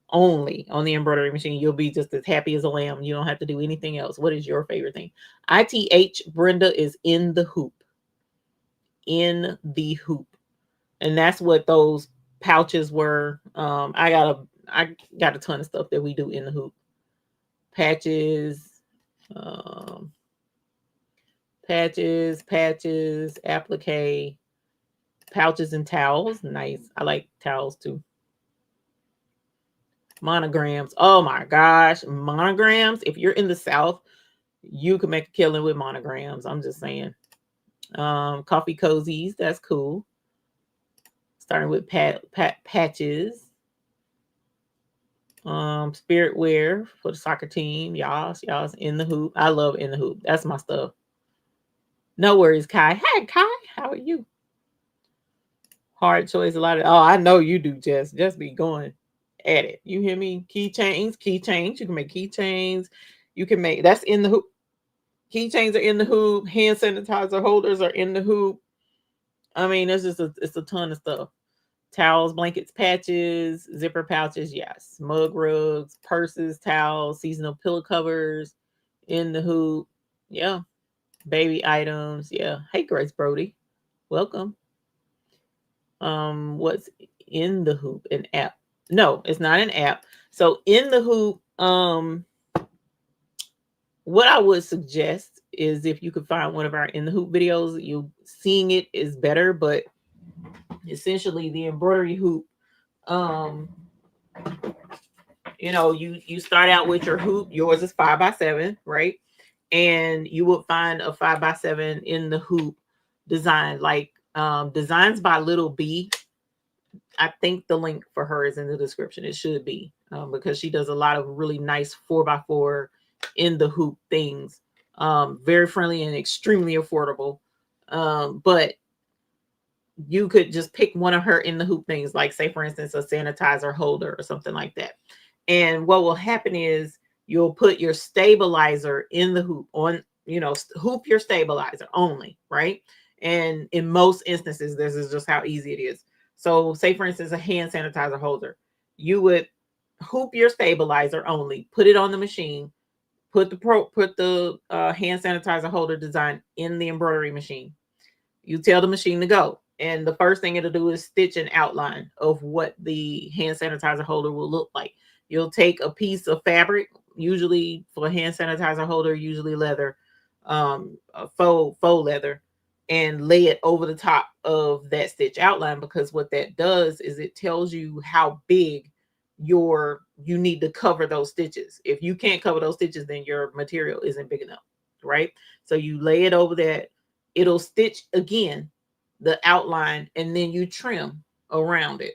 only on the embroidery machine, you'll be just as happy as a lamb. You don't have to do anything else. What is your favorite thing? ITH Brenda is in the hoop. In the hoop. And that's what those pouches were. I got a ton of stuff that we do in the hoop. Patches, applique, pouches and towels. Nice. I like towels too. Monograms. Oh my gosh. Monograms. If you're in the South, you can make a killing with monograms. I'm just saying. Coffee cozies. That's cool. Starting with patches. Spirit wear for the soccer team. Y'all's in the hoop. I love in the hoop. That's my stuff. No worries, Kai. Hey, Kai. How are you? Hard choice. A lot of. Oh, I know you do, Jess. Just be going at it. You hear me? Keychains. You can make keychains. You can make. That's in the hoop. Keychains are in the hoop. Hand sanitizer holders are in the hoop. I mean, it's a ton of stuff. Towels, blankets, patches, zipper pouches, yes. Mug rugs, purses, towels, seasonal pillow covers, in the hoop. Yeah. Baby items. Yeah. Hey, Grace Brody. Welcome. What's in the hoop? An app. No, it's not an app. So in the hoop, what I would suggest is if you could find one of our in the hoop videos, you seeing it is better, but essentially the embroidery hoop, you start out with your hoop. Yours is 5x7, right? And you will find a 5x7 in the hoop design, like Designs by Little B. I think the link for her is in the description. It should be, because she does a lot of really nice 4x4 in the hoop things. Very friendly and extremely affordable. But you could just pick one of her in the hoop things, like say for instance a sanitizer holder or something like that. And what will happen is you'll put your stabilizer in the hoop on, hoop your stabilizer only, right? And in most instances, this is just how easy it is. So say for instance a hand sanitizer holder, you would hoop your stabilizer only, put it on the machine, put the hand sanitizer holder design in the embroidery machine. You tell the machine to go. And the first thing it'll do is stitch an outline of what the hand sanitizer holder will look like. You'll take a piece of fabric, usually for a hand sanitizer holder, usually leather, faux leather, and lay it over the top of that stitch outline, because what that does is it tells you how big you need to cover those stitches. If you can't cover those stitches, then your material isn't big enough, right? So you lay it over that. It'll stitch again the outline, and then you trim around it.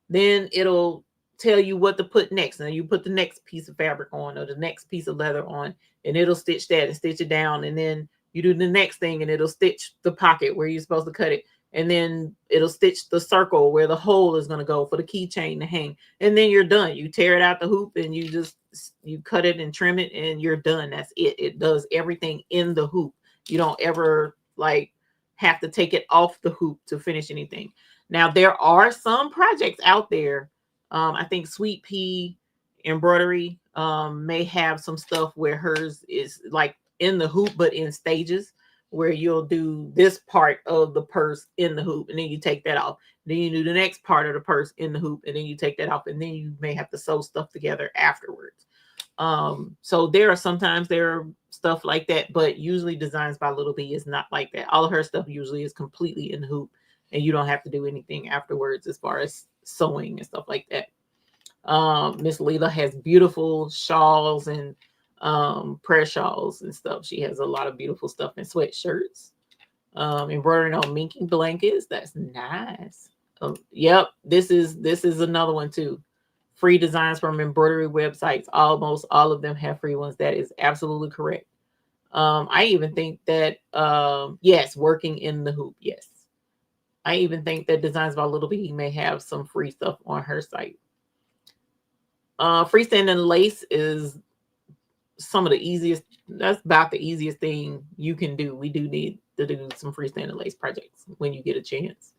Then it'll tell you what to put next. And you put the next piece of fabric on, or the next piece of leather on, and it'll stitch that and stitch it down. And then you do the next thing, and it'll stitch the pocket where you're supposed to cut it. And then it'll stitch the circle where the hole is going to go for the keychain to hang. And then you're done. You tear it out the hoop and you just you cut it and trim it and you're done. That's it. It does everything in the hoop. You don't ever like have to take it off the hoop to finish anything. Now there are some projects out there. I think Sweet Pea Embroidery may have some stuff where hers is like in the hoop but in stages, where you'll do this part of the purse in the hoop and then you take that off. Then you do the next part of the purse in the hoop and then you take that off, and then you may have to sew stuff together afterwards. So there are stuff like that, but usually Designs by Little B is not like that. All of her stuff usually is completely in the hoop and you don't have to do anything afterwards as far as sewing and stuff like that. Miss Leela has beautiful shawls and prayer shawls and stuff. She has a lot of beautiful stuff and sweatshirts. Embroidering on minking blankets. That's nice. Yep, this is another one too. Free designs from embroidery websites. Almost all of them have free ones. That is absolutely correct. I even think that yes, working in the hoop. Yes, I even think that Designs by Little B may have some free stuff on her site. Freestanding lace is some of the easiest. That's about the easiest thing you can do. We do need to do some freestanding lace projects when you get a chance.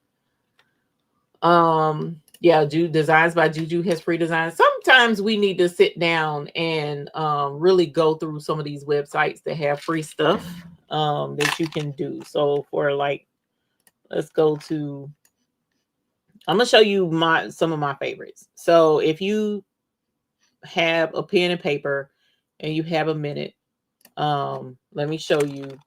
Yeah, Designs by Juju has free designs. Sometimes we need to sit down and really go through some of these websites that have free stuff that you can do. So for like, let's go to, I'm gonna show you some of my favorites. So if you have a pen and paper and you have a minute, let me show you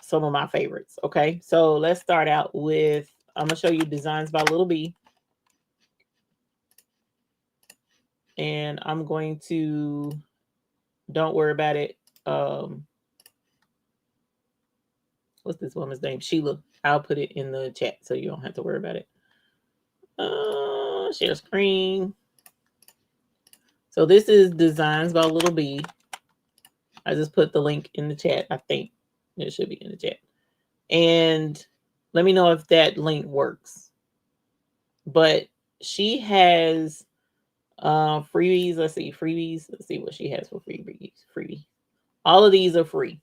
some of my favorites. Okay, so let's start out with, I'm gonna show you Designs by Little B. And I'm going to, don't worry about it. What's this woman's name? Sheila. I'll put it in the chat so you don't have to worry about it. Share screen. So this is Designs by Little B. I just put the link in the chat. I think it should be in the chat. And let me know if that link works. But she has freebies. Let's see, freebies. Let's see what she has for freebies. All of these are free.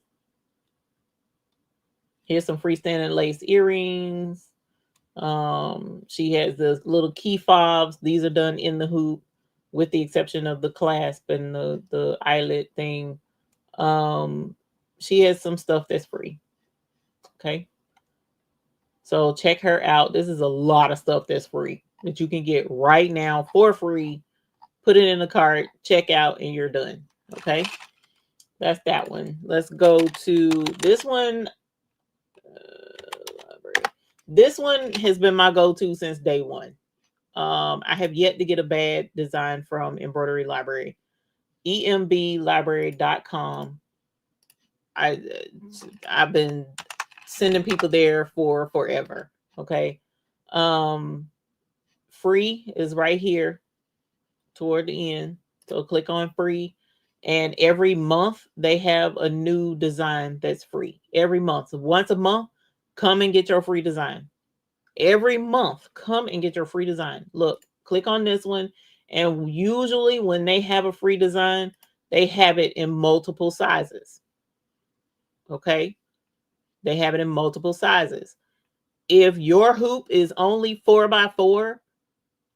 Here's some freestanding lace earrings. She has the little key fobs. These are done in the hoop, with the exception of the clasp and the eyelet thing. She has some stuff that's free. Okay. So check her out. This is a lot of stuff that's free that you can get right now for free. Put it in the cart, check out, and you're done. Okay. That's that one. Let's go to this one. This one has been my go-to since day one. I have yet to get a bad design from Embroidery Library. emblibrary.com. I've been sending people there for forever. Okay. Free is right here toward the end. So click on free. And every month they have a new design that's free. Every month. So once a month, come and get your free design. Every month, come and get your free design. Look, click on this one. And usually when they have a free design, they have it in multiple sizes. Okay. They have it in multiple sizes. If your hoop is only 4x4,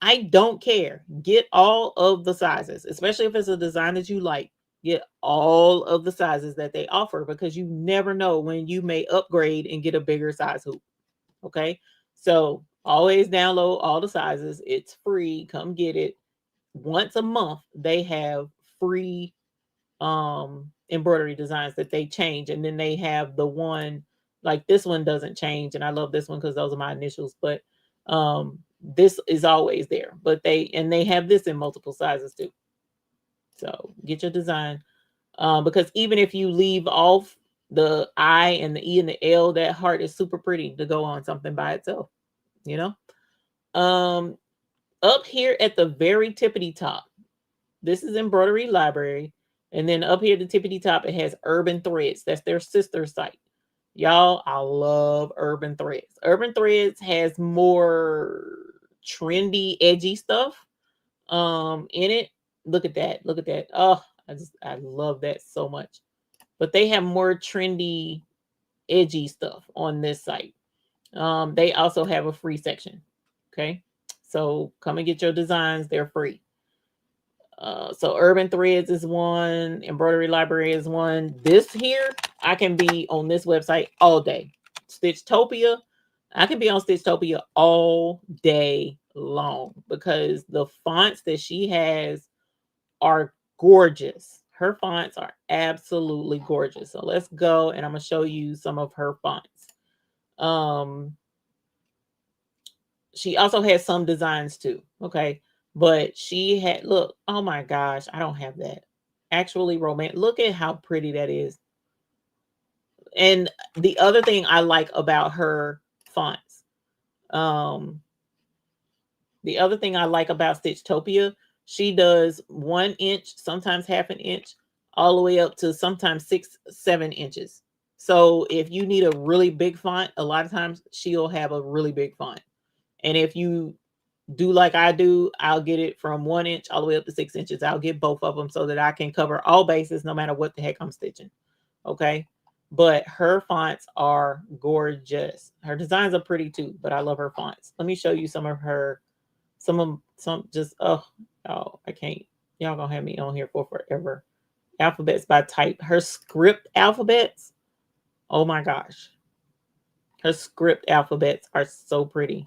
I don't care. Get all of the sizes, especially if it's a design that you like. Get all of the sizes that they offer, because you never know when you may upgrade and get a bigger size hoop. Okay. So always download all the sizes. It's free. Come get it. Once a month, they have free embroidery designs that they change. And then they have the one, like this one doesn't change. And I love this one because those are my initials. But this is always there. But they have this in multiple sizes too. So get your design. Because even if you leave off the I and the E and the L, that heart is super pretty to go on something by itself, you know. Up here at the very tippity top, this is Embroidery Library. And then up here at the tippity top, it has Urban Threads. That's their sister site. Y'all, I love Urban Threads. Urban Threads has more trendy, edgy stuff in it. Look at that. Look at that. Oh, I love that so much. But they have more trendy, edgy stuff on this site. They also have a free section. Okay. So come and get your designs. They're free. So Urban Threads is one, Embroidery Library is one. This here, I can be on this website all day. Stitchtopia, I can be on Stitchtopia all day long because the fonts that she has are gorgeous. Her fonts are absolutely gorgeous. So let's go and I'm gonna show you some of her fonts. Um, she also has some designs too. Okay. But she had, look, oh my gosh, I don't have that. Actually, romantic. Look at how pretty that is. And the other thing I like about her fonts, um, the other thing I like about Stitchtopia, she does 1 inch, sometimes half an inch, all the way up to sometimes 6, 7 inches. So if you need a really big font, a lot of times she'll have a really big font. And if you do like I do, I'll get it from 1 inch all the way up to 6 inches. I'll get both of them so that I can cover all bases no matter what the heck I'm stitching. Okay. But her fonts are gorgeous. Her designs are pretty too, but I love her fonts. Let me show you some of her, some just, oh, I can't. Y'all gonna have me on here for forever. Alphabets by type. Her script alphabets. Oh my gosh. Her script alphabets are so pretty.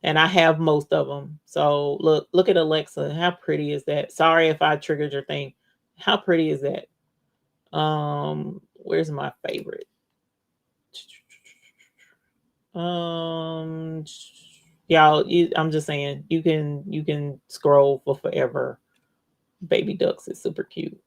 And I have most of them. So look at Alexa. How pretty is that? Sorry if I triggered your thing. How pretty is that? Where's my favorite? Y'all, I'm just saying you can scroll for forever. Baby ducks is super cute.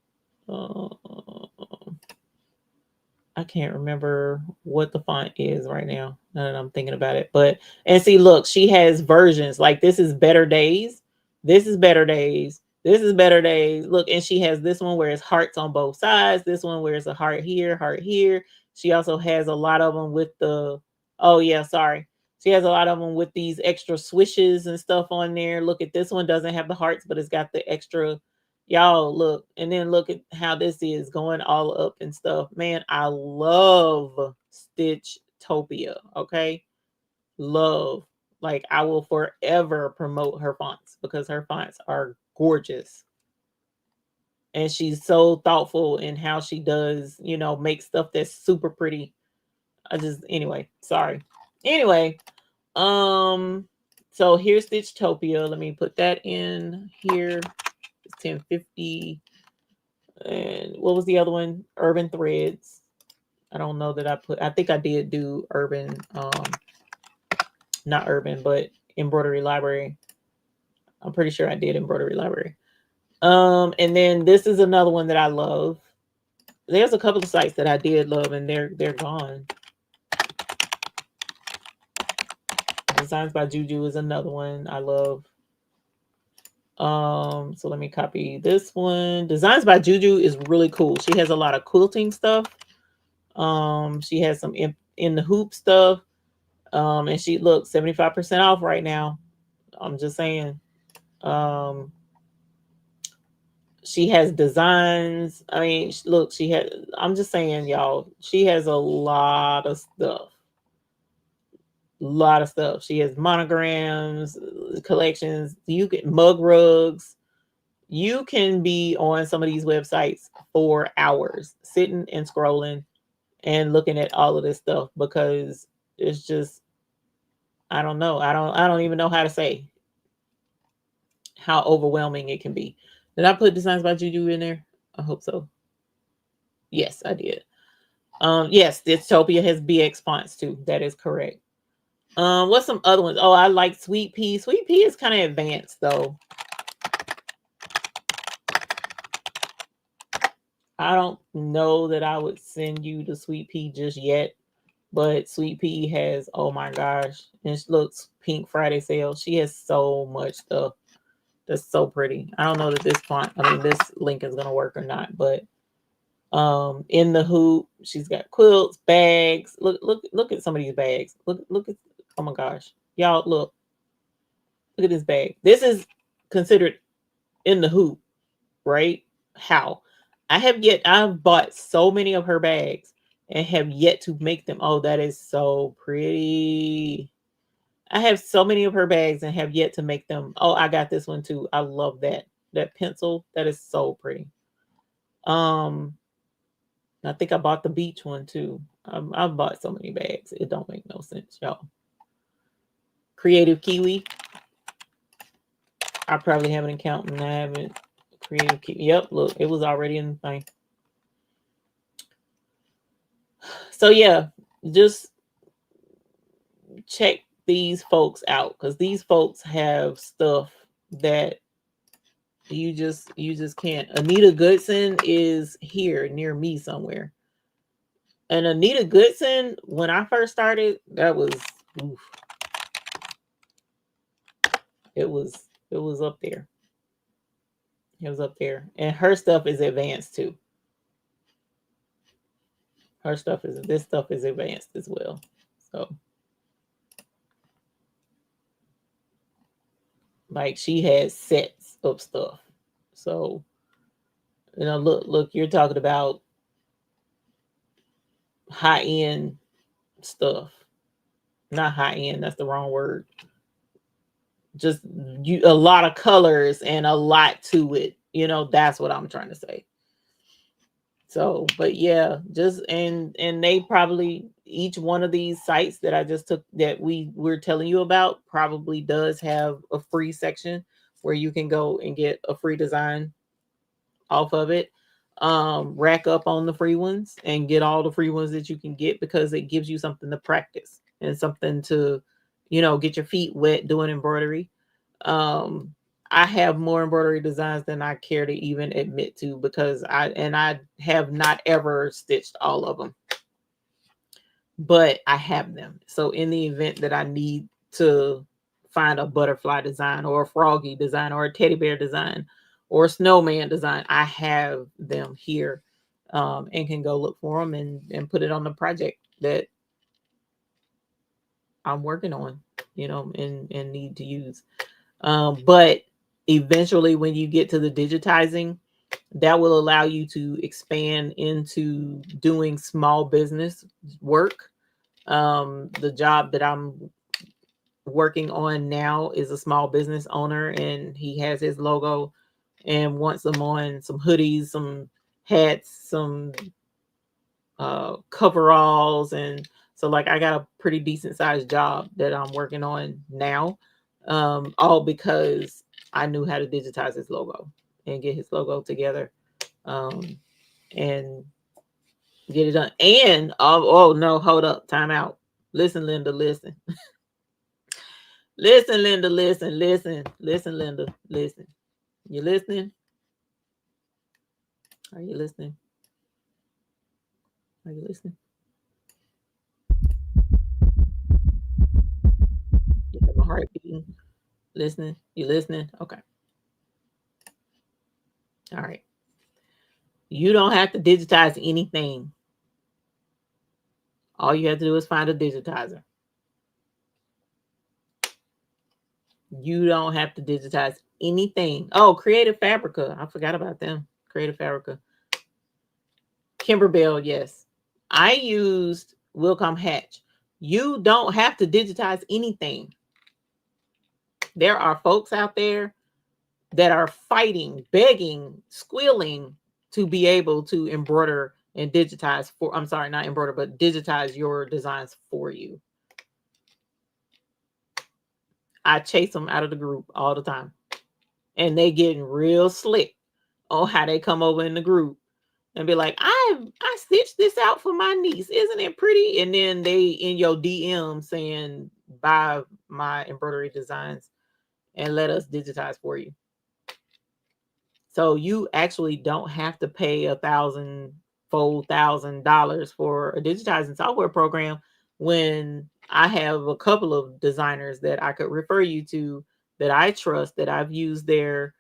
I can't remember what the font is right now. Now that I'm thinking about it, but and see, look, she has versions. Like this is Better Days. This is Better Days. This is Better Days. Look, and she has this one where it's hearts on both sides. This one where it's a heart here, heart here. She also has a lot of them with the. Oh yeah, sorry. She has a lot of them with these extra swishes and stuff on there. Look at this one doesn't have the hearts, but it's got the extra. Y'all look, and then look at how this is going all up and stuff. Man, I love Stitchtopia. Okay, love. Like I will forever promote her fonts because her fonts are gorgeous, and she's so thoughtful in how she does, make stuff that's super pretty. I just anyway, sorry. Anyway, so here's Stitchtopia. Let me put that in here. It's 1050. And what was the other one? Urban Threads. I don't know that I think I did do Urban, not Urban, but Embroidery Library. I'm pretty sure I did Embroidery Library. And then this is another one that I love. There's a couple of sites that I did love and they're gone. Designs by Juju is another one I love. So let me copy this one. Designs by Juju is really cool. She has a lot of quilting stuff. She has some in the hoop stuff. And she looks 75% off right now. I'm just saying. She has designs. I mean, look, I'm just saying, y'all, she has a lot of stuff. Lot of stuff. She has monograms, collections. You get mug rugs. You can be on some of these websites for hours sitting and scrolling and looking at all of this stuff because it's just, I don't know. I don't even know how to say how overwhelming it can be. Did I put Designs by Juju in there? I hope so. Yes, I did. Yes, Dystopia has BX fonts too. That is correct. What's some other ones? Oh, I like Sweet Pea. Sweet Pea is kind of advanced though. I don't know that I would send you to Sweet Pea just yet, but Sweet Pea has, oh my gosh, and she looks Pink Friday sale. She has so much stuff. That's so pretty. I don't know that this link is gonna work or not, but in the hoop, she's got quilts, bags. Look at some of these bags. Look at, oh my gosh. Y'all look at this bag. This is considered in the hoop, right? How? I've bought so many of her bags and have yet to make them. Oh, that is so pretty. I have so many of her bags and have yet to make them. Oh, I got this one too. I love that. That pencil, that is so pretty. Um, I think I bought the beach one too. I've bought so many bags. It don't make no sense, y'all. Creative Kiwi. I probably have an account and I haven't. Creative Kiwi. Yep, look, it was already in the thing. So yeah, just check these folks out because these folks have stuff that you just can't. Anita Goodson is here near me somewhere. And Anita Goodson, when I first started, that was oof, it was up there. It was up there. And her stuff is advanced too. Her stuff is this stuff is advanced as well. So like she has sets of stuff. So look, you're talking about high end stuff. Not high end, that's the wrong word. Just a lot of colors and a lot to it. That's what I'm trying to say. So, but yeah, just and they probably each one of these sites that I just took that we're telling you about probably does have a free section where you can go and get a free design off of it. Rack up on the free ones and get all the free ones that you can get because it gives you something to practice and something to, get your feet wet doing embroidery. Um, I have more embroidery designs than I care to even admit to because I have not ever stitched all of them, but I have them. So in the event that I need to find a butterfly design or a froggy design or a teddy bear design or a snowman design, I have them here, and can go look for them and put it on the project that I'm working on, and need to use. But eventually, when you get to the digitizing, that will allow you to expand into doing small business work. The job that I'm working on now is a small business owner, and he has his logo and wants them on some hoodies, some hats, some coveralls, and so like I got a pretty decent sized job that I'm working on now, all because I knew how to digitize his logo and get his logo together, um, and get it done. And oh no, hold up, time out. Listen, Linda, listen. Listen, Linda, listen, Linda, listen. You listening? Are you listening? Are you listening? You have a heart beating. Listening? You listening? Okay. All right. You don't have to digitize anything. All you have to do is find a digitizer. You don't have to digitize anything. Oh, Creative Fabrica. I forgot about them. Creative Fabrica. Kimberbell, yes. I used Wilcom Hatch. You don't have to digitize anything. There are folks out there that are fighting, begging, squealing to be able to embroider and digitize for, I'm sorry, not embroider, but digitize your designs for you. I chase them out of the group all the time. And they getting real slick on how they come over in the group and be like, I stitched this out for my niece. Isn't it pretty? And then they in your DM saying, buy my embroidery designs and let us digitize for you. So you actually don't have to pay $1,000 for a digitizing software program when I have a couple of designers that I could refer you to that I trust, that I've used their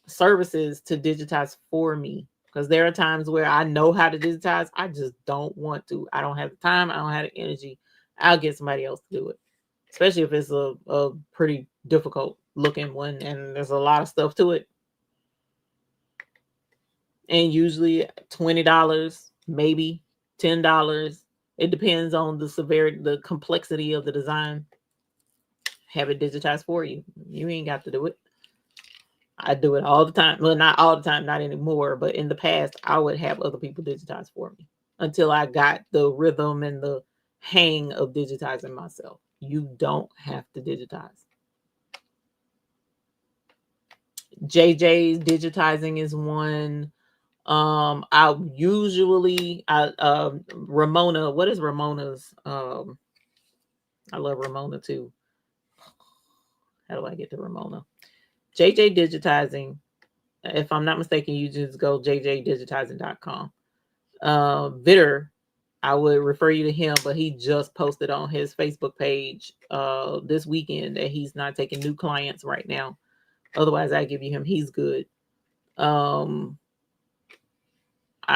services to digitize for me. Because there are times where I know how to digitize, I just don't want to. I don't have the time, I don't have the energy. I'll get somebody else to do it. especially if it's a pretty difficult looking one and there's a lot of stuff to it. And usually $20, maybe $10. It depends on the severity, the complexity of the design. Have it digitized for you. You ain't got to do it. I do it all the time. Well, not all the time, not anymore, but in the past, I would have other people digitize for me until I got the rhythm and the hang of digitizing myself. You don't have to digitize. JJ's Digitizing is one. I usually Ramona. What is Ramona's? I love Ramona too. How do I get to Ramona? JJ Digitizing. If I'm not mistaken, you just go jjdigitizing.com. Vitter, I would refer you to him, but he just posted on his Facebook page this weekend that he's not taking new clients right now. Otherwise, I give you him. He's good. I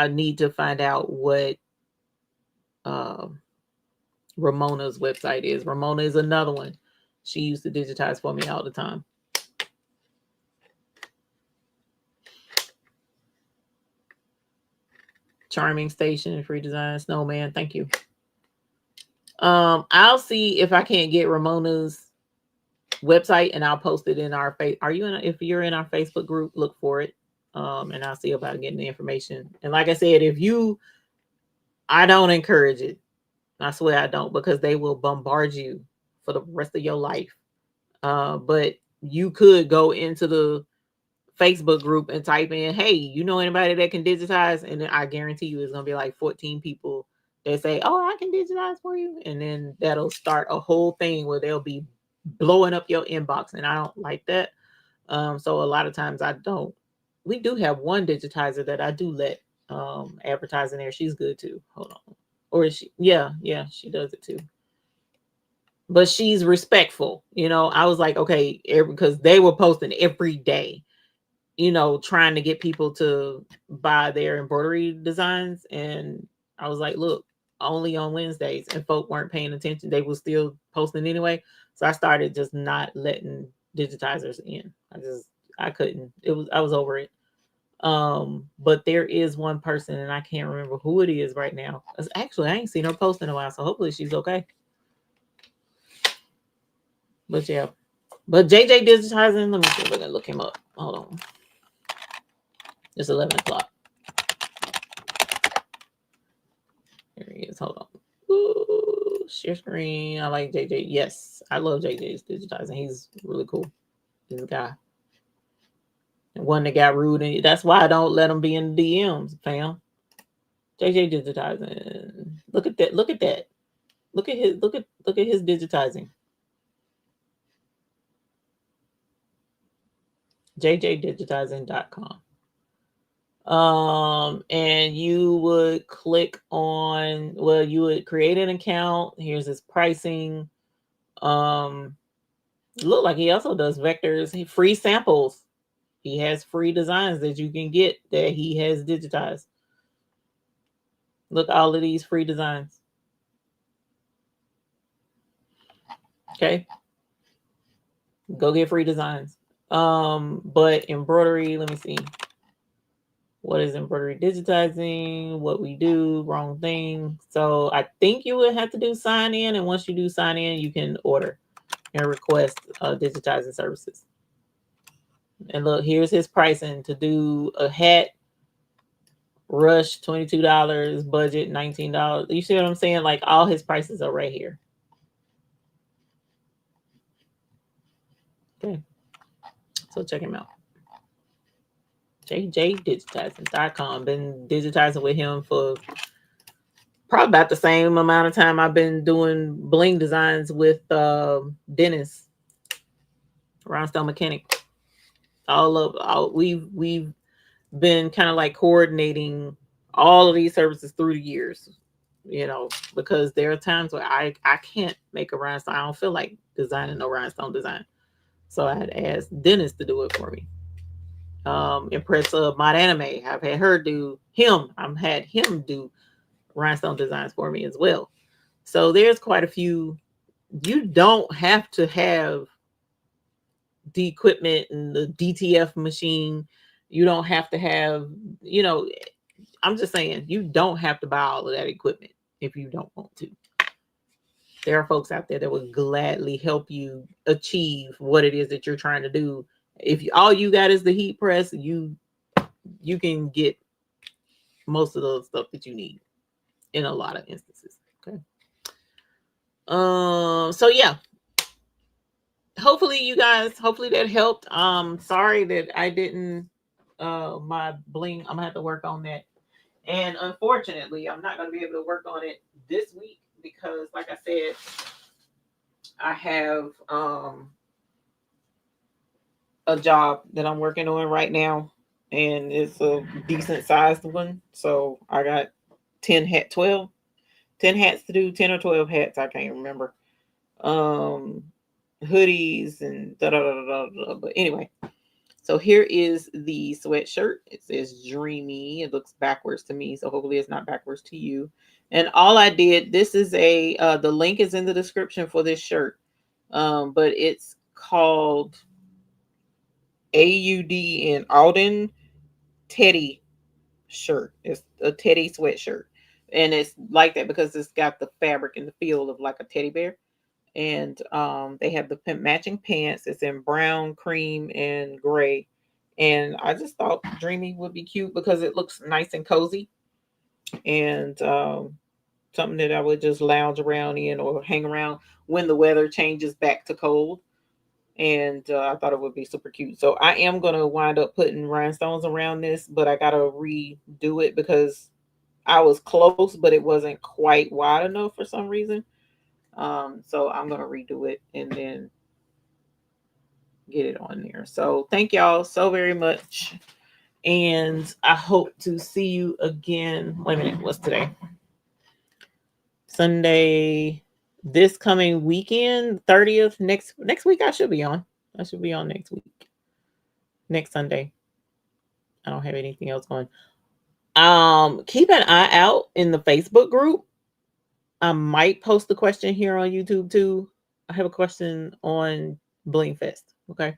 need to find out what Ramona's website is. Ramona is another one. She used to digitize for me all the time. Charming Station, Free Design, Snowman. Thank you. I'll see if I can't get Ramona's website and I'll post it in our face. If you're in our Facebook group, look for it. And I'll see about getting the information. And like I said, I don't encourage it. I swear I don't, because they will bombard you for the rest of your life. But you could go into the Facebook group and type in, hey, you know anybody that can digitize? And then I guarantee you it's going to be like 14 people that say, oh, I can digitize for you. And then that'll start a whole thing where they'll be blowing up your inbox. And I don't like that. So a lot of times I don't. We do have one digitizer that I do let advertise in there. She's good too. Hold on. Or is she? Yeah, she does it too. But she's respectful. I was like, okay, because they were posting every day, trying to get people to buy their embroidery designs. And I was like, look, only on Wednesdays. And folk weren't paying attention. They were still posting anyway. So I started just not letting digitizers in. I couldn't. I was over it. But there is one person, and I can't remember who it is right now. Actually, I ain't seen her post in a while, so hopefully she's okay. But yeah. But JJ Digitizing, let me see if I can look him up. Hold on. It's 11 o'clock. Here he is. Hold on. Ooh, share screen. I like JJ. Yes, I love JJ's Digitizing. He's really cool. He's a guy. And one that got rude, and that's why I don't let him be in the DMs, fam. JJ Digitizing. Look at that. Look at that. Look at his digitizing. jjdigitizing.com. And you would click on, you would create an account. Here's his pricing. Look like he also does vectors, free samples. He has free designs that you can get that he has digitized. Look, all of these free designs. Okay. Go get free designs. But embroidery, let me see. What is embroidery digitizing? What we do, wrong thing. So I think you would have to do sign in. And once you do sign in, you can order and request digitizing services. And look, here's his pricing to do a hat. Rush, $22, budget, $19. You see what I'm saying? Like all his prices are right here. Okay. So check him out. jjdigitizing.com. Been digitizing with him for probably about the same amount of time I've been doing bling designs with Dennis, Rhinestone Mechanic. We've been kind of like coordinating all of these services through the years, because there are times where I can't make a rhinestone. I don't feel like designing no rhinestone design. So I had asked Dennis to do it for me. Impress Mod Anime. I've had her do him. I've had him do rhinestone designs for me as well. So there's quite a few You don't have to have the equipment and the DTF machine. You don't have to have, you know, I'm just saying, you don't have to buy all of that equipment if you don't want to. There are folks out there that would gladly help you achieve what it is that you're trying to do. If all you got is the heat press, you can get most of the stuff that you need in a lot of instances. Okay. So yeah, hopefully you guys, hopefully that helped. Sorry that I didn't my bling. I'm gonna have to work on that. And unfortunately, I'm not gonna be able to work on it this week because like I said, I have a job that I'm working on right now, and it's a decent sized one. So I got 10 hats to do, 10 or 12 hats, I can't remember. Um Hoodies and da da da da da. But anyway, so here is the sweatshirt. It says dreamy. It looks backwards to me, so hopefully it's not backwards to you. And all I did, this is a the link is in the description for this shirt. But it's called AUD in Alden Teddy shirt. It's a Teddy sweatshirt. And it's like that because it's got the fabric and the feel of like a teddy bear. And they have the matching pants. It's in brown, cream, and gray. And I just thought dreamy would be cute because it looks nice and cozy, and something that I would just lounge around in or hang around when the weather changes back to cold. And I thought it would be super cute. So I am gonna wind up putting rhinestones around this, but I gotta redo it because I was close, but it wasn't quite wide enough for some reason. So I'm gonna redo it and then get it on there. So thank y'all so very much. And I hope to see you again. Wait a minute, what's today? Sunday. This coming weekend, 30th. Next week I should be on. I should be on next week. Next Sunday. I don't have anything else going. Keep an eye out in the Facebook group. I might post the question here on YouTube too. I have a question on Bling Fest. Okay.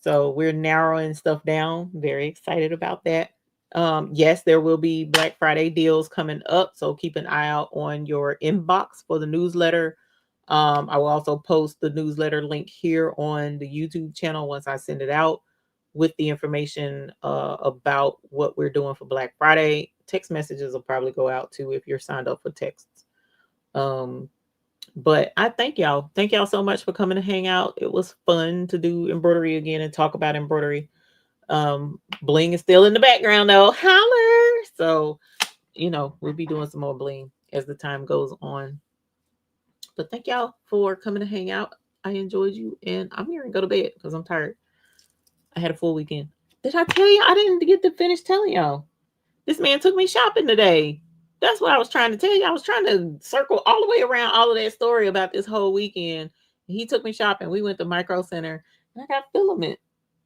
So we're narrowing stuff down. Very excited about that. Yes, there will be Black Friday deals coming up. So keep an eye out on your inbox for the newsletter. I will also post the newsletter link here on the YouTube channel once I send it out with the information about what we're doing for Black Friday. Text messages will probably go out too if you're signed up for texts. But I thank y'all. Thank y'all so much for coming to hang out. It was fun to do embroidery again and talk about embroidery. Bling is still in the background though. Holler. So, we'll be doing some more bling as the time goes on. But thank y'all for coming to hang out. I enjoyed you, and I'm here and go to bed because I'm tired. I had a full weekend. Did I tell you? I didn't get to finish telling y'all. This man took me shopping today. That's what I was trying to tell you. I was trying to circle all the way around all of that story about this whole weekend. He took me shopping. We went to Micro Center and I got filament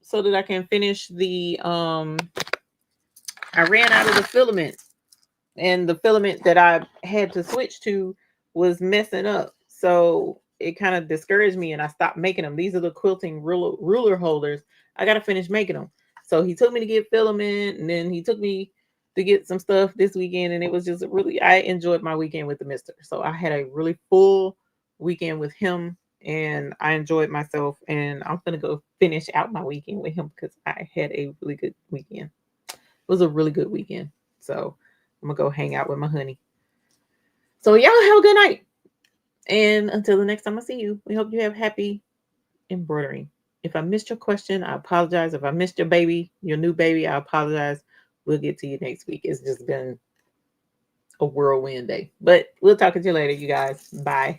so that I can finish the I ran out of the filament, and the filament that I had to switch to was messing up. So it kind of discouraged me and I stopped making them. These are the quilting ruler holders. I got to finish making them. So he took me to get filament, and then he took me to get some stuff this weekend. And it was just really, I enjoyed my weekend with the mister. So I had a really full weekend with him and I enjoyed myself. And I'm going to go finish out my weekend with him because I had a really good weekend. It was a really good weekend. So I'm going to go hang out with my honey. So y'all have a good night. And until the next time I see you, we hope you have happy embroidering. If I missed your question, I apologize. If I missed your new baby, I apologize. We'll get to you next week. It's just been a whirlwind day. But we'll talk to you later, you guys. Bye.